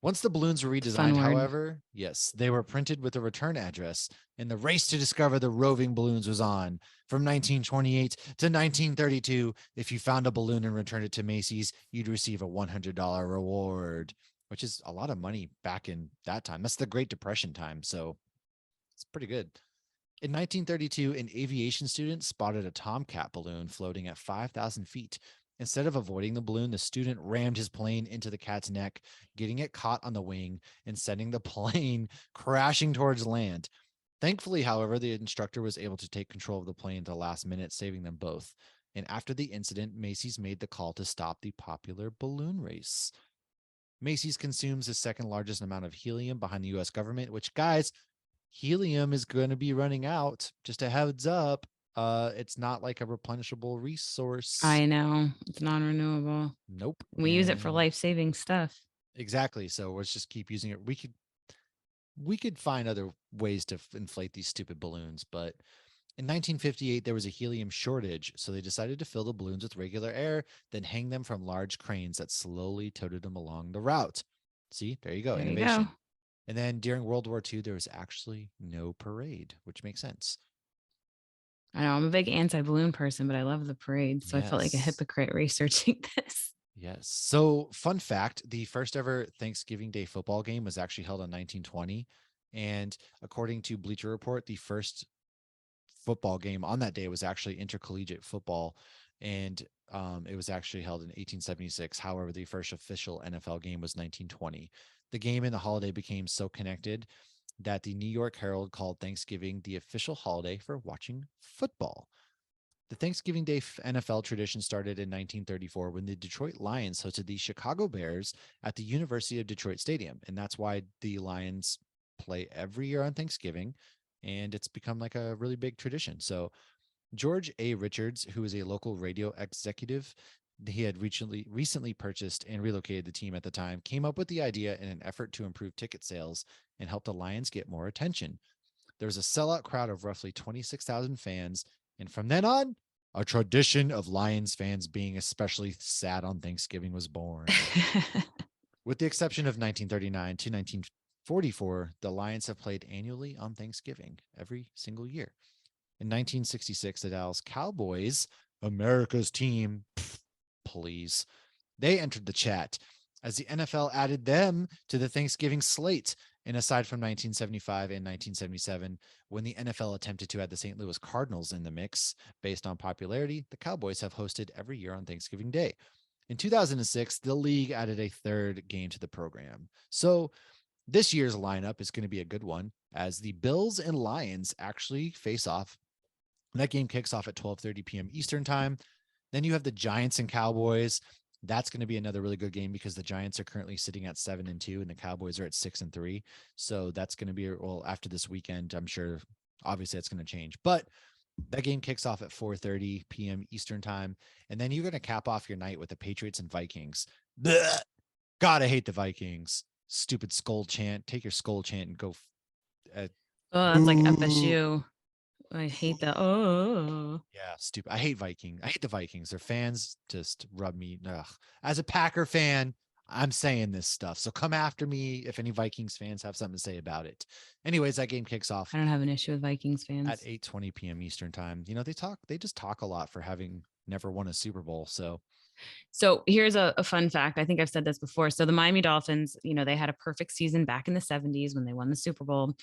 Once the balloons were It's a fun redesigned, word. however, yes, they were printed with a return address, and the race to discover the roving balloons was on. From 1928 to 1932, if you found a balloon and returned it to Macy's, you'd receive a $100 reward, which is a lot of money back in that time. That's the Great Depression time, so it's pretty good. In 1932, an aviation student spotted a Tomcat balloon floating at 5,000 feet. Instead of avoiding the balloon, the student rammed his plane into the cat's neck, getting it caught on the wing and sending the plane crashing towards land. Thankfully, however, the instructor was able to take control of the plane at the last minute, saving them both. And after the incident, Macy's made the call to stop the popular balloon race. Macy's consumes the second largest amount of helium behind the US government, which, guys, helium is going to be running out. Just a heads up. It's not like a replenishable resource. I know. It's non-renewable. Nope. We use it for life-saving stuff. Exactly. So let's just keep using it. We could find other ways to inflate these stupid balloons, but in 1958 there was a helium shortage, so they decided to fill the balloons with regular air, then hang them from large cranes that slowly toted them along the route. See, there you go, There you innovation. go. And then during World War II, there was actually no parade, which makes sense. I know I'm a big anti-balloon person, but I love the parade. So I felt like a Yes. hypocrite researching this. Yes. So, fun fact, the first ever Thanksgiving Day football game was actually held in 1920. And according to Bleacher Report, the first football game on that day was actually intercollegiate football. And it was actually held in 1876. However, the first official NFL game was 1920. The game and the holiday became so connected that the New York Herald called Thanksgiving the official holiday for watching football. The Thanksgiving Day NFL tradition started in 1934 when the Detroit Lions hosted the Chicago Bears at the University of Detroit Stadium. And that's why the Lions play every year on Thanksgiving. And it's become like a really big tradition. So, George A. Richards, who is a local radio executive, he had recently purchased and relocated the team at the time, came up with the idea in an effort to improve ticket sales and help the Lions get more attention. There was a sellout crowd of roughly 26,000 fans, and from then on, a tradition of Lions fans being especially sad on Thanksgiving was born. With the exception of 1939 to 1944, the Lions have played annually on Thanksgiving every single year. In 1966, the Dallas Cowboys, America's team, please, they entered the chat as the NFL added them to the Thanksgiving slate. And aside from 1975 and 1977, when the NFL attempted to add the St. Louis Cardinals in the mix based on popularity, the Cowboys have hosted every year on Thanksgiving Day. In 2006, the league added a third game to the program. So this year's lineup is going to be a good one as the Bills and Lions actually face off. That game kicks off at 12:30 p.m. Eastern time. Then you have the Giants and Cowboys. That's going to be another really good game because the Giants are currently sitting at 7-2 and the Cowboys are at 6-3. So that's going to be, well, after this weekend, I'm sure obviously it's going to change, but that game kicks off at 4:30 p.m. Eastern time. And then you're going to cap off your night with the Patriots and Vikings. Blech. God, I hate the Vikings. Stupid skull chant. Take your skull chant and go. Oh, that's like FSU. I hate that. Oh, Yeah, stupid. I hate the Vikings. Their fans just rub me. Ugh. As a Packer fan, I'm saying this stuff. So come after me if any Vikings fans have something to say about it. Anyways, that game kicks off I don't have an issue with Vikings at fans. 8:20 p.m. Eastern time. You know, they just talk a lot for having never won a Super Bowl. So here's a fun fact. I think I've said this before. So the Miami Dolphins, they had a perfect season back in the 70s when they won the Super Bowl.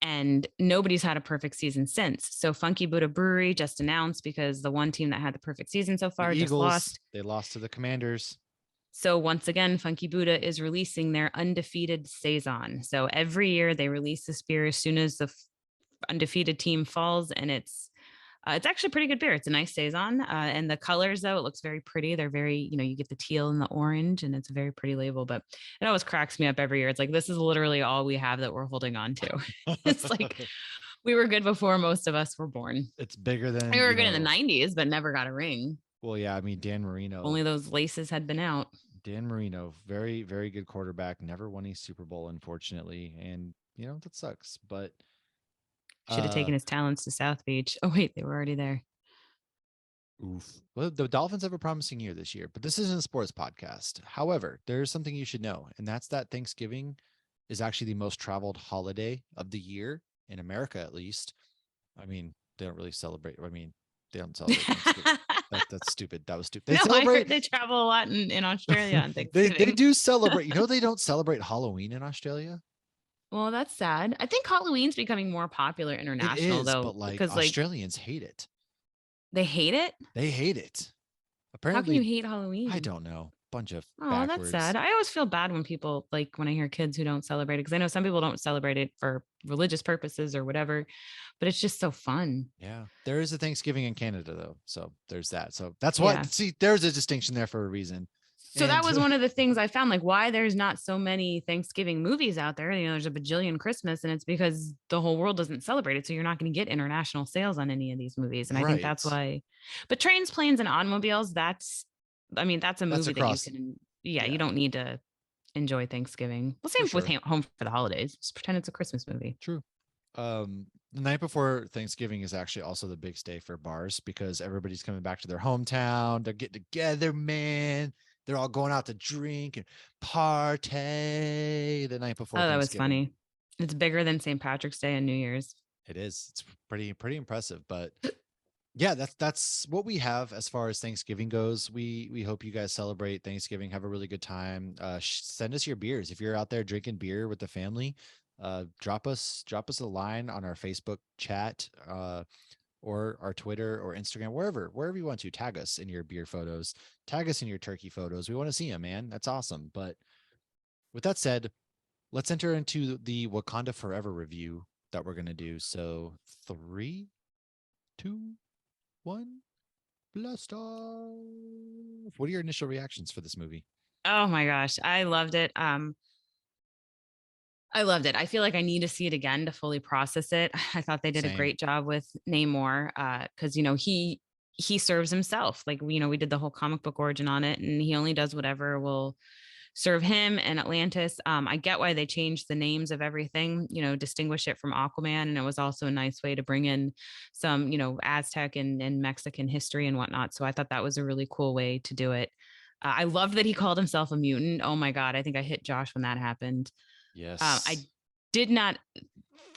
And nobody's had a perfect season since. So Funky Buddha Brewery just announced, because the one team that had the perfect season so far the just Eagles, lost. they lost to the Commanders. So once again, Funky Buddha is releasing their undefeated saison. So every year they release this beer as soon as the undefeated team falls, and it's actually a pretty good beer. It's a nice saison, and the colors, though, it looks very pretty. They're very, you get the teal and the orange, and it's a very pretty label. But it always cracks me up every year. It's like, this is literally all we have that we're holding on to. It's like, we were good before most of us were born. It's bigger than We were good in the 90s, but never got a ring. Well, yeah, I mean, Dan Marino. Only those laces had been out. Dan Marino, very, very good quarterback, never won a Super Bowl, unfortunately. And, that sucks. But should have taken his talents to South Beach. Oh, wait, they were already there. Oof. Well, the Dolphins have a promising year this year, but this isn't a sports podcast. However, there's something you should know, and that's that Thanksgiving is actually the most traveled holiday of the year in America, at least. I mean, they don't really celebrate. I mean, they don't celebrate Thanksgiving. That's stupid. That was stupid. I heard they travel a lot in Australia on Thanksgiving. They do celebrate. They don't celebrate Halloween in Australia. Well, that's sad. I think Halloween's becoming more popular international, though, but because Australians hate it. They hate it? They hate it. How can you Apparently, hate I Halloween? don't know. Bunch of Oh, that's backwards. sad. I always feel bad when people like when I hear kids who don't celebrate it because I know some people don't celebrate it for religious purposes or whatever, but it's just so fun. Yeah. There is a Thanksgiving in Canada though. So there's that. So that's what Yeah. see, there's a distinction there for a reason. So that And was one of the things I found, like why there's not so many Thanksgiving movies out there. You know, there's a bajillion Christmas, and it's because the whole world doesn't celebrate it. So you're not going to get international sales on any of these movies. And I think that's right. why. But Trains, Planes, and Automobiles, I mean, that's a That's movie that you across. can, yeah, you Yeah, don't need to enjoy Thanksgiving. Well, for same with sure. Home for the Holidays. Just pretend it's a Christmas movie. True. The night before Thanksgiving is actually also the big day for bars because everybody's coming back to their hometown. They're getting together, man. They're all going out to drink and party the night before Oh, that was Thanksgiving. funny. It's bigger than St. Patrick's Day and New Year's. It is. It's pretty impressive. But yeah, that's what we have as far as Thanksgiving goes. We hope you guys celebrate Thanksgiving. Have a really good time. Send us your beers if you're out there drinking beer with the family. Drop us a line on our Facebook chat, or our Twitter or Instagram, wherever you want to. Tag us in your beer photos. Tag us in your turkey photos. We want to see them, man. That's awesome. But with that said, let's enter into the Wakanda Forever review that we're gonna do. So 3, 2, 1, blast off. What are your initial reactions for this movie? Oh my gosh, I loved it. I loved it. I feel like I need to see it again to fully process it. I thought they did a Same. great job with Namor because you know he serves himself. Like you know we did the whole comic book origin on it, and he only does whatever will serve him and Atlantis. I get why they changed the names of everything. You know, distinguish it from Aquaman, and it was also a nice way to bring in some Aztec and Mexican history and whatnot. So I thought that was a really cool way to do it. I loved that he called himself a mutant. Oh my god, I think I hit Josh when that happened. I Yes. did not.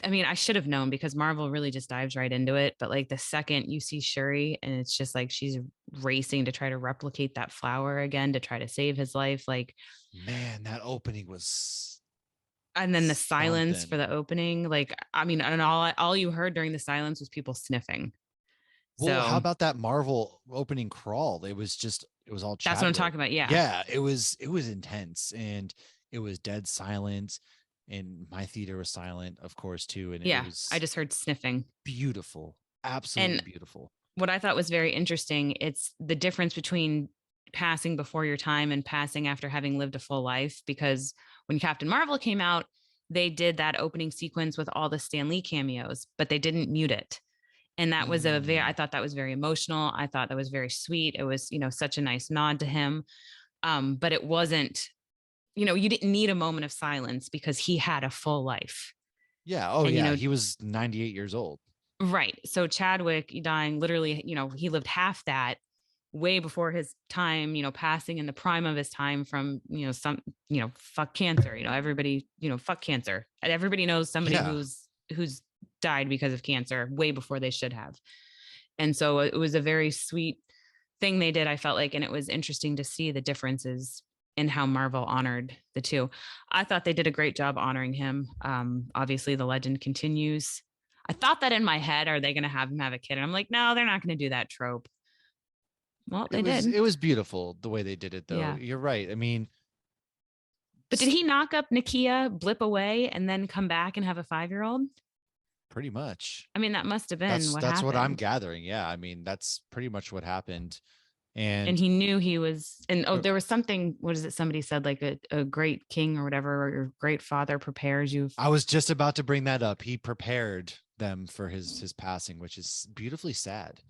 I mean, I should have known because Marvel really just dives right into it. But like the second you see Shuri, and it's just like she's racing to try to replicate that flower again to try to save his life, like, Man, that opening was and then the silence for something. the opening, like, I mean, and all you heard during the silence was people sniffing. Well, how So about that Marvel opening crawl? It was all that's what I'm Chadwick. talking about. Yeah, Yeah, it was intense and it was dead silent and my theater was silent, of course, too, and it yeah. I was just heard sniffing, beautiful. Absolutely and beautiful. what I thought was very interesting, it's the difference between passing before your time and passing after having lived a full life. Because when Captain Marvel came out, they did that opening sequence with all the Stan Lee cameos, but they didn't mute it. And that was I Mm, thought that was very emotional. I thought that was very sweet. It was, such a nice nod to him. But it wasn't, you didn't need a moment of silence because he had a full life. yeah, oh And, yeah, he was 98 years old. right. So Chadwick dying literally, he lived half that way before his time, passing in the prime of his time from, fuck cancer. Everybody, fuck cancer. And everybody knows somebody Yeah. who's died because of cancer way before they should have. And so it was a very sweet thing they did, I felt like, and it was interesting to see the differences in how Marvel honored the two. I thought they did a great job honoring him. Obviously, the legend continues. I thought that in my head, are they going to have him have a kid? And I'm like, no, they're not going to do that trope. Well, It they was did. it was beautiful the way they did it though. Yeah. You're right. I mean, But did he knock up Nakia, blip away, and then come back and have a 5-year-old? pretty much. I mean, that must have been what That's what I'm happened. gathering. Yeah, I mean, that's pretty much what happened. And And he knew he was, and oh, uh, there was something, what is it? Somebody said like a great king or whatever, or your great father prepares you. I was just about to bring that up. He prepared them for his passing, which is beautifully sad.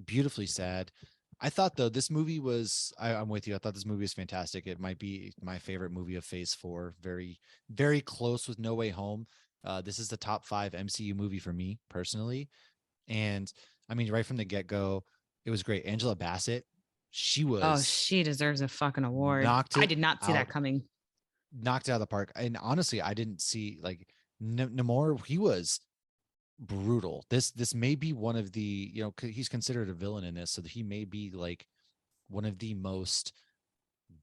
Beautifully sad. I thought though this movie was I'm with you. I thought this movie was fantastic. It might be my favorite movie of Phase 4. Very, very close with No Way Home. This is the top 5 MCU movie for me personally. And I mean, right from the get go, it was great. Angela Bassett, she Oh, was she deserves a fucking award. knocked I it did not see that out, coming. knocked it out of the park. And honestly, I didn't see like Namor. He was brutal. This may be one of the he's considered a villain in this, so he may be like one of the most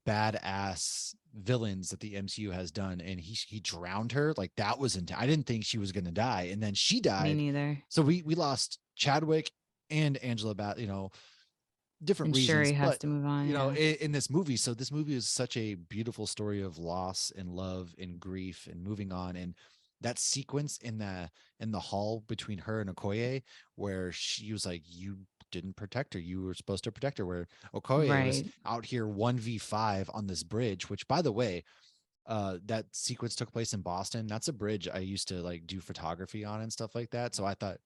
badass villains that the MCU has done. And he drowned her like that was intense. I didn't think she was gonna die, and then she Me died. neither. So we lost Chadwick and Angela different And reasons, Shuri has but to move on. you know, Yeah. in this movie, so this movie is such a beautiful story of loss and love and grief and moving on. And that sequence in the hall between her and Okoye, where she was like, "You didn't protect her. You were supposed to protect her." Where Okoye was Right. out here 1v5 on this bridge, which, by the way, that sequence took place in Boston. That's a bridge I used to like do photography on and stuff like that. So I thought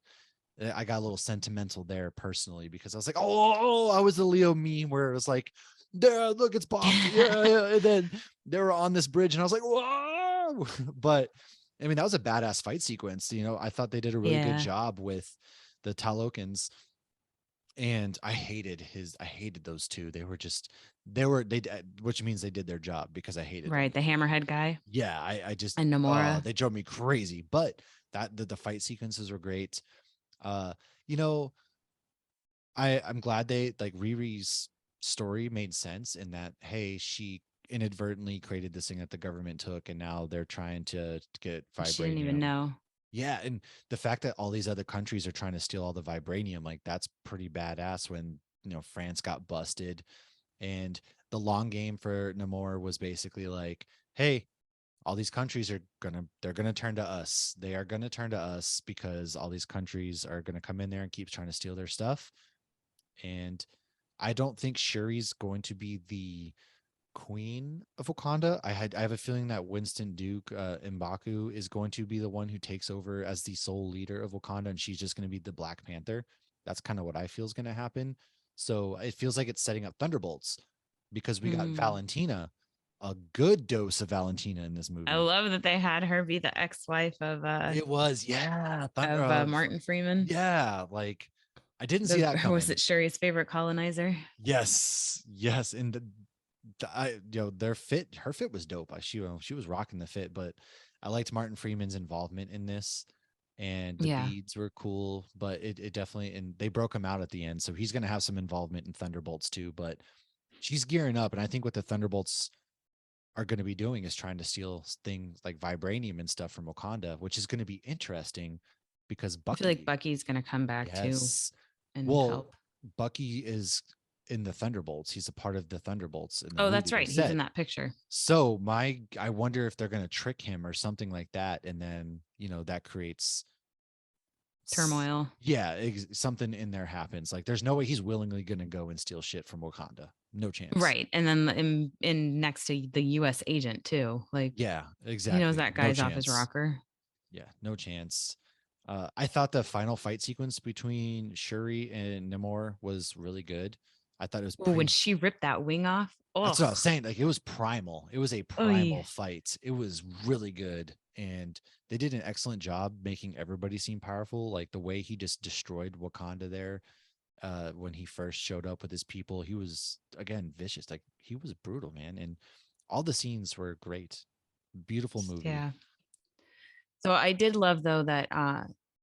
I got a little sentimental there personally because I was like, oh, I was the Leo meme where it was like, there, look, it's Boston. Yeah, yeah. And then they were on this bridge and I was like, whoa. But I mean, that was a badass fight sequence. You know, I thought they did a really good Yeah. job with the Talokans. And I hated those two. They were just, which means they did their job because I hated them. Right. The hammerhead guy Yeah, I just, and Namora. they drove me crazy. But the fight sequences were great. Uh, you know, I'm glad they like Riri's story made sense in that, hey, she inadvertently created this thing that the government took and now they're trying to get She didn't even vibranium. know. Yeah, and the fact that all these other countries are trying to steal all the vibranium, like that's pretty badass when, you know, France got busted. And the long game for Namor was basically like, hey, all these countries are they're gonna turn to us. They are gonna turn to us because all these countries are gonna come in there and keep trying to steal their stuff. And I don't think Shuri's going to be the queen of Wakanda. I have a feeling that Winston Duke M'Baku is going to be the one who takes over as the sole leader of Wakanda, and she's just going to be the Black Panther. That's kind of what I feel is going to happen. So it feels like it's setting up Thunderbolts because we got Hmm. Valentina, a good dose of Valentina in this I movie. love that they had her be the ex-wife It was, yeah, Martin Freeman. yeah, like I didn't see The that was coming. it Shuri's favorite colonizer? Yes, yes, and their fit, her fit was dope. She was rocking the fit, but I liked Martin Freeman's involvement in this, and the Yeah. beads were cool. But it definitely, and they broke him out at the end, so he's gonna have some involvement in Thunderbolts too. But she's gearing up, and I think what the Thunderbolts are going to be doing is trying to steal things like vibranium and stuff from Wakanda, which is going to be interesting because I feel like Bucky, Bucky's gonna come back too yes, and well, help. Bucky is in the Thunderbolts. He's a part of the Thunderbolts in the Oh, movie. that's They right. He's in said that picture. so. I wonder if they're going to trick him or something like that, and then that creates Turmoil. yeah, something in there happens. Like, there's no way he's willingly going to go and steal shit from Wakanda. No chance. Right. And then in next to the US agent too. Like Yeah, he knows exactly. that No guy's off his chance. rocker. Yeah, no chance. I thought the final fight sequence between Shuri and Namor was really good. I thought it was Oh, when pretty. she ripped that wing off. That's what I was Oh, saying. Like, it was primal. It was a oh, primal fight. It was really good, and they did an excellent job making everybody seem powerful. Like the way he just destroyed Wakanda there, when he first showed up with his people. He was again vicious. Like, he was brutal, man, and all the scenes were great. Beautiful movie. yeah. So I did love though that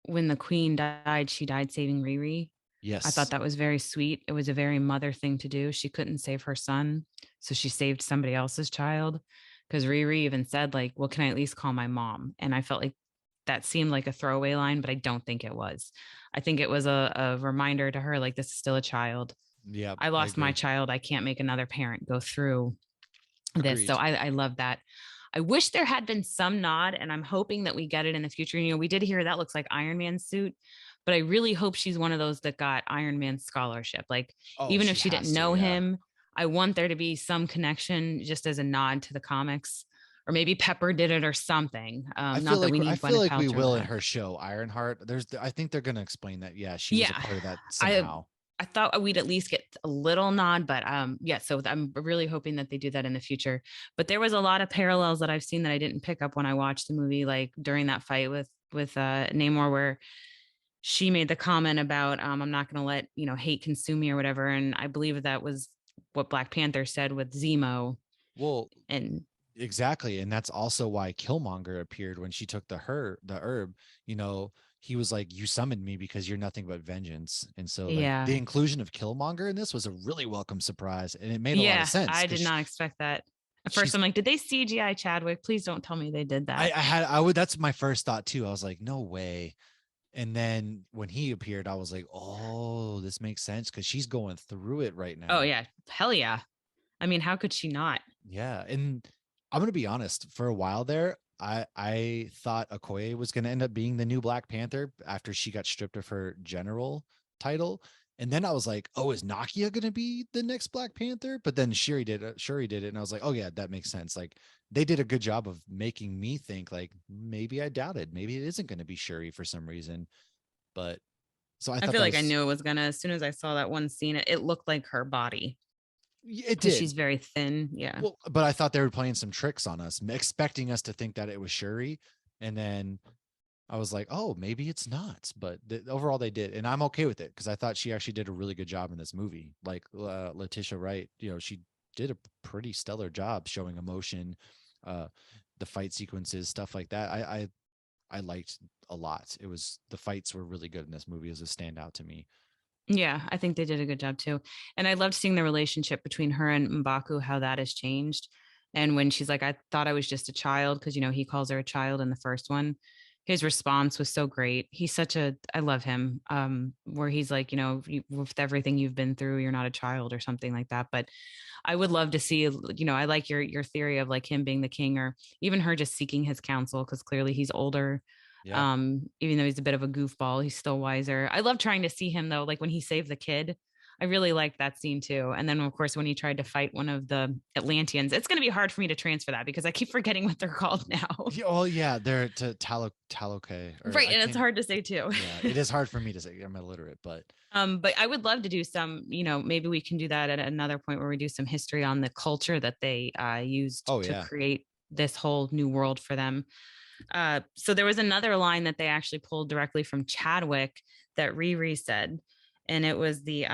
when the queen died, she died saving Riri. I thought Yes. that was very sweet. It was a very mother thing to do. She couldn't save her son, so she saved somebody else's child. Because Riri even said, like, "Well, can I at least call my mom?" And I felt like that seemed like a throwaway line, but I don't think it was. I think it was a reminder to her, like, this is still a child. Yep. I I lost my agree. child. I can't make another parent go through this. So Agreed. I love that. I wish there had been some nod, and I'm hoping that we get it in the future. You know, we did hear that looks like Iron Man's suit, but I really hope she's one of those that got Iron Man's scholarship. Like, Oh, even if she she didn't has to. know Yeah. him, I want there to be some connection just as a nod to the comics. Or maybe Pepper did it or something. Not that we I need feel Gwyneth like we Paltrow will in back. her show Ironheart. I think they're going to explain that. Yeah, she was a Yeah, part of that I somehow. I thought we'd at least get a little nod, but yeah. So I'm really hoping that they do that in the future. But there was a lot of parallels that I've seen that I didn't pick up when I watched the movie, like during that fight with Namor, where she made the comment about I'm not going to let hate consume me or whatever, and I believe that was what Black Panther said with Zemo, Well, and exactly, and that's also why Killmonger appeared when she took the herb. You know, he was like, "You summoned me because you're nothing but vengeance." And so, like, yeah, the inclusion of Killmonger in this was a really welcome surprise, and it made a lot of yeah, sense I did because not expect that. At first, she's. I'm like, did they CGI Chadwick? Please don't tell me they did that. I would. That's my first thought too. I was like, "No way." And then when he appeared, I was like, oh, this makes sense because she's going through it right Oh now. yeah, hell yeah. I mean, how could she not? Yeah. And I'm gonna be honest, for a while there, I thought Okoye was gonna end up being the new Black Panther after she got stripped of her general title. And then I was like, oh, is Nakia gonna be the next Black Panther? But then Shuri did it, and I was like, oh yeah, that makes sense. Like they did a good job of making me think like maybe I doubted, maybe it isn't gonna be Shuri for some reason. But so I I thought feel that like I was knew it was gonna. As soon as I saw that one scene, it looked like her body it because did. she's very thin. Yeah, Well, but I thought they were playing some tricks on us, expecting us to think that it was Shuri. And then I was like, oh, maybe it's not. But overall, they did. And I'm okay with it because I thought she actually did a really good job in this movie. Like Letitia Wright, she did a pretty stellar job showing emotion, uh, the fight sequences, stuff like that. I liked a lot. It was the fights were really good in this movie as a standout to me. yeah, I think they did a good job too. And I loved seeing the relationship between her and Mbaku, how that has changed. And when she's like, I thought I was just a child, because, he calls her a child in the first one. His response was so great. He's such I love him. Where he's like, with everything you've been through, you're not a child or something like that. But I would love to see, I like your theory of like him being the king, or even her just seeking his counsel, because clearly he's older. Yeah. Even though he's a bit of a goofball, he's still wiser. I love trying to see him though, like when he saved the kid. I really liked that scene too. And then of course when he tried to fight one of the Atlanteans, it's going to be hard for me to transfer that because I keep forgetting what they're called now. Yeah, oh yeah, they're to Taloke, or Right, I and it's can't. hard to say too. Yeah, it is hard for me to say. I'm illiterate, but But I would love to do some, maybe we can do that at another point where we do some history on the culture that they used oh to yeah, create this whole new world for them. So there was another line that they actually pulled directly from Chadwick that Riri said, and it was the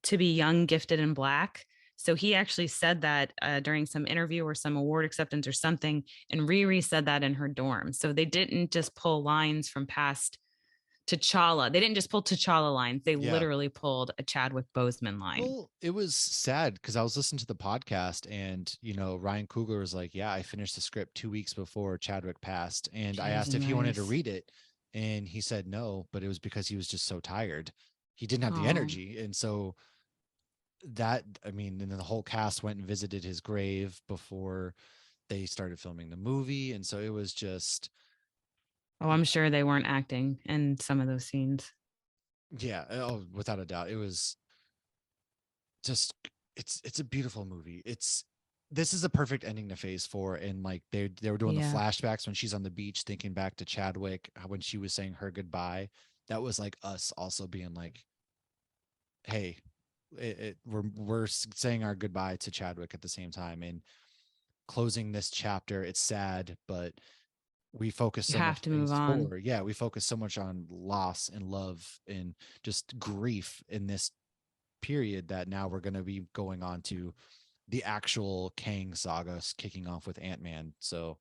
to be young, gifted, and black. So he actually said that during some interview or some award acceptance or something, and Riri said that in her dorm. So they didn't just pull lines from past T'Challa. They didn't just pull T'Challa lines. They yeah. literally pulled a Chadwick Boseman line. Well, it was sad because I was listening to the podcast, and Ryan Coogler was like, "Yeah, I finished the script 2 weeks before Chadwick passed," and I Jeez, asked and if he wanted to rice. read it, and he said no, but it was because he was just so tired. He didn't have the Oh, energy, and so that I mean, and then the whole cast went and visited his grave before they started filming the movie, and so it was just oh, I'm sure they weren't acting in some of those scenes. yeah, oh, without a doubt, it was just it's a beautiful movie. This is a perfect ending to Phase 4, and like they were doing the Yeah. flashbacks when she's on the beach thinking back to Chadwick when she was saying her goodbye. That was like us also being like, hey, we're saying our goodbye to Chadwick at the same time and closing this chapter. It's sad, but we focus You so much have to move Phase on. 4. Yeah, we focus so much on loss and love and just grief in this period that now we're going to be going on to the actual Kang saga kicking off with Ant-Man. So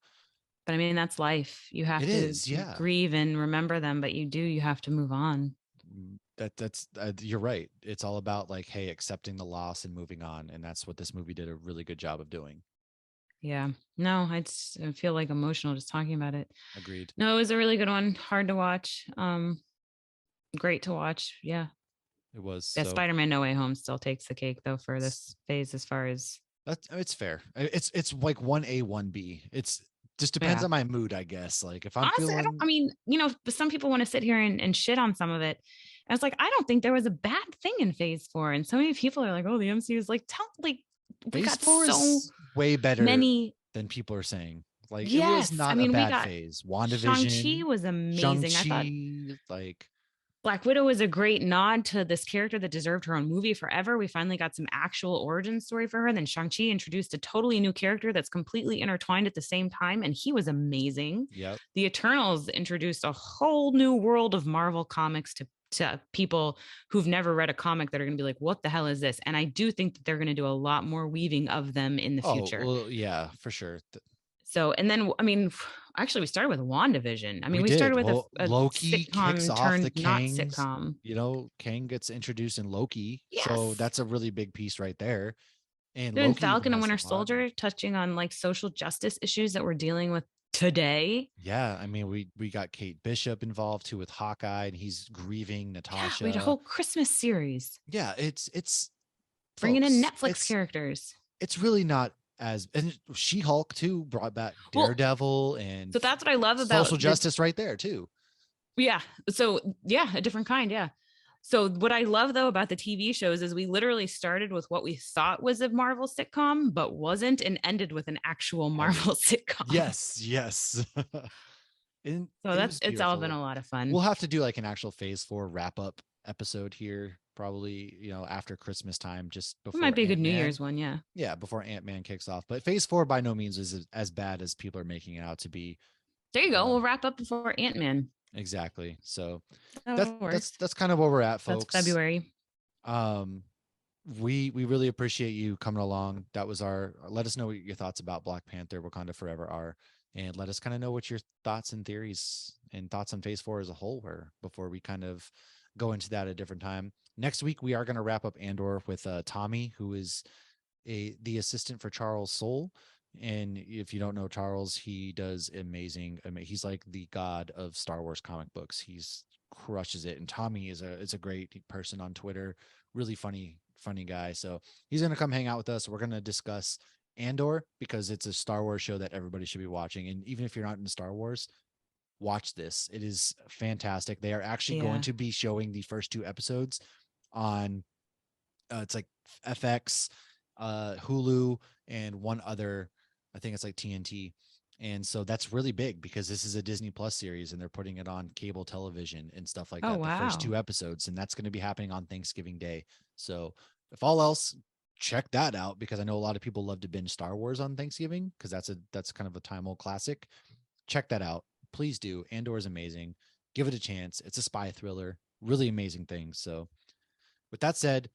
But I mean, that's life. You have it to is, yeah. grieve and remember them, but you have to move on. That's you're right. It's all about like, hey, accepting the loss and moving on, and that's what this movie did a really good job of doing. Yeah. No, I feel like emotional just talking about it. Agreed. No, it was a really good one. Hard to watch. Great to watch. Yeah. It was Yeah, so Spider-Man No Way Home still takes the cake though for this phase as far as that's it's fair. It's like 1A, 1B. It's just depends yeah. on my mood, I guess. Like if I'm Honestly, I feeling mean, some people want to sit here and shit on some of it. I was like, I don't think there was a bad thing in phase four. And so many people are like, oh, the MCU is like, we Phase got 4 so is way better many. than people are saying. Like it was Yes. I not a mean, we bad got phase. Shang-Chi WandaVision, was amazing. I thought Shang-Chi, like Black Widow was a great nod to this character that deserved her own movie forever. We finally got some actual origin story for her. Then Shang-Chi introduced a totally new character that's completely intertwined at the same time, and he was amazing. yep. The Eternals introduced a whole new world of Marvel comics to people who've never read a comic that are going to be like, what the hell is this? And I do think that they're going to do a lot more weaving of them in the Oh, future. well, yeah, for sure. So, and then, I mean, actually, we started with WandaVision. I mean, We we started did. with Well, a Loki kicks sitcom off the turned not Kangs. sitcom. Kang gets introduced in Loki. So Yes. that's a really big piece right there. And Doing Loki even Falcon and has Winter a lot. Soldier touching on like social justice issues that we're dealing with today. Yeah, I mean, we got Kate Bishop involved too with Hawkeye, and he's grieving Yeah, we had a Natasha. whole Christmas series Yeah, it's bringing in folks, Netflix characters. it's really not as, and She-Hulk too brought back Well, Daredevil and so that's what I love social about the justice right there too. yeah. So yeah, a different kind. Yeah. So what I love though about the TV shows is we literally started with what we thought was a Marvel sitcom, but wasn't, and ended with an actual And Marvel sitcom. yes, yes. And So it that's was it's all been beautiful. a lot of We'll fun. have to do like an actual phase 4 wrap up episode here, probably, after Christmas time, just It might before be a good New Ant-Man. Year's one. Yeah. Yeah, before Ant-Man kicks off. But phase 4 by no means is as bad as people are making it out to be. There you go. Uh, We'll wrap up before Ant-Man. exactly. So that's That that's works. that's kind of where we're at, That's folks. February. Um, we really appreciate you coming along. That was our, let us know what your thoughts about Black Panther Wakanda Forever are, and let us kind of know what your thoughts and theories and thoughts on phase 4 as a whole were before we kind of go into that at a different time. Next week we are going to wrap up Andor with Tommy, who is the assistant for Charles Soule. And if you don't know Charles, he does amazing. I mean, he's like the god of Star Wars comic books. He's crushes it. And Tommy is a great person on Twitter, really funny guy. So he's gonna come hang out with us. We're gonna discuss Andor because it's a Star Wars show that everybody should be watching. And even if you're not into Star Wars, watch this. It is fantastic. They are actually going Yeah. to be showing the first 2 episodes on it's like FX, Hulu, and one other. I think it's like TNT. And so that's really big because this is a Disney Plus series and they're putting it on cable television and stuff like Oh that. The first wow. 2 episodes, and that's going to be happening on Thanksgiving Day. So if all else, check that out because I know a lot of people love to binge Star Wars on Thanksgiving because that's kind of a time old classic. Check that out. Please do. Andor is amazing. Give it a chance. It's a spy thriller. Really amazing things. So with that said,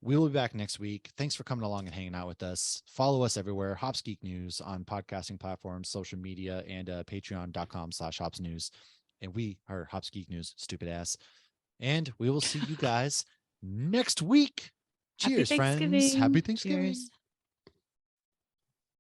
we will be back next week. Thanks for coming along and hanging out with us. Follow us everywhere, Hops Geek News on podcasting platforms, social media, and patreon.com/Hops News. And we are Hops Geek News, stupid ass. And we will see you guys next week. Happy Cheers, friends. Happy Thanksgiving. Thanksgiving. Cheers.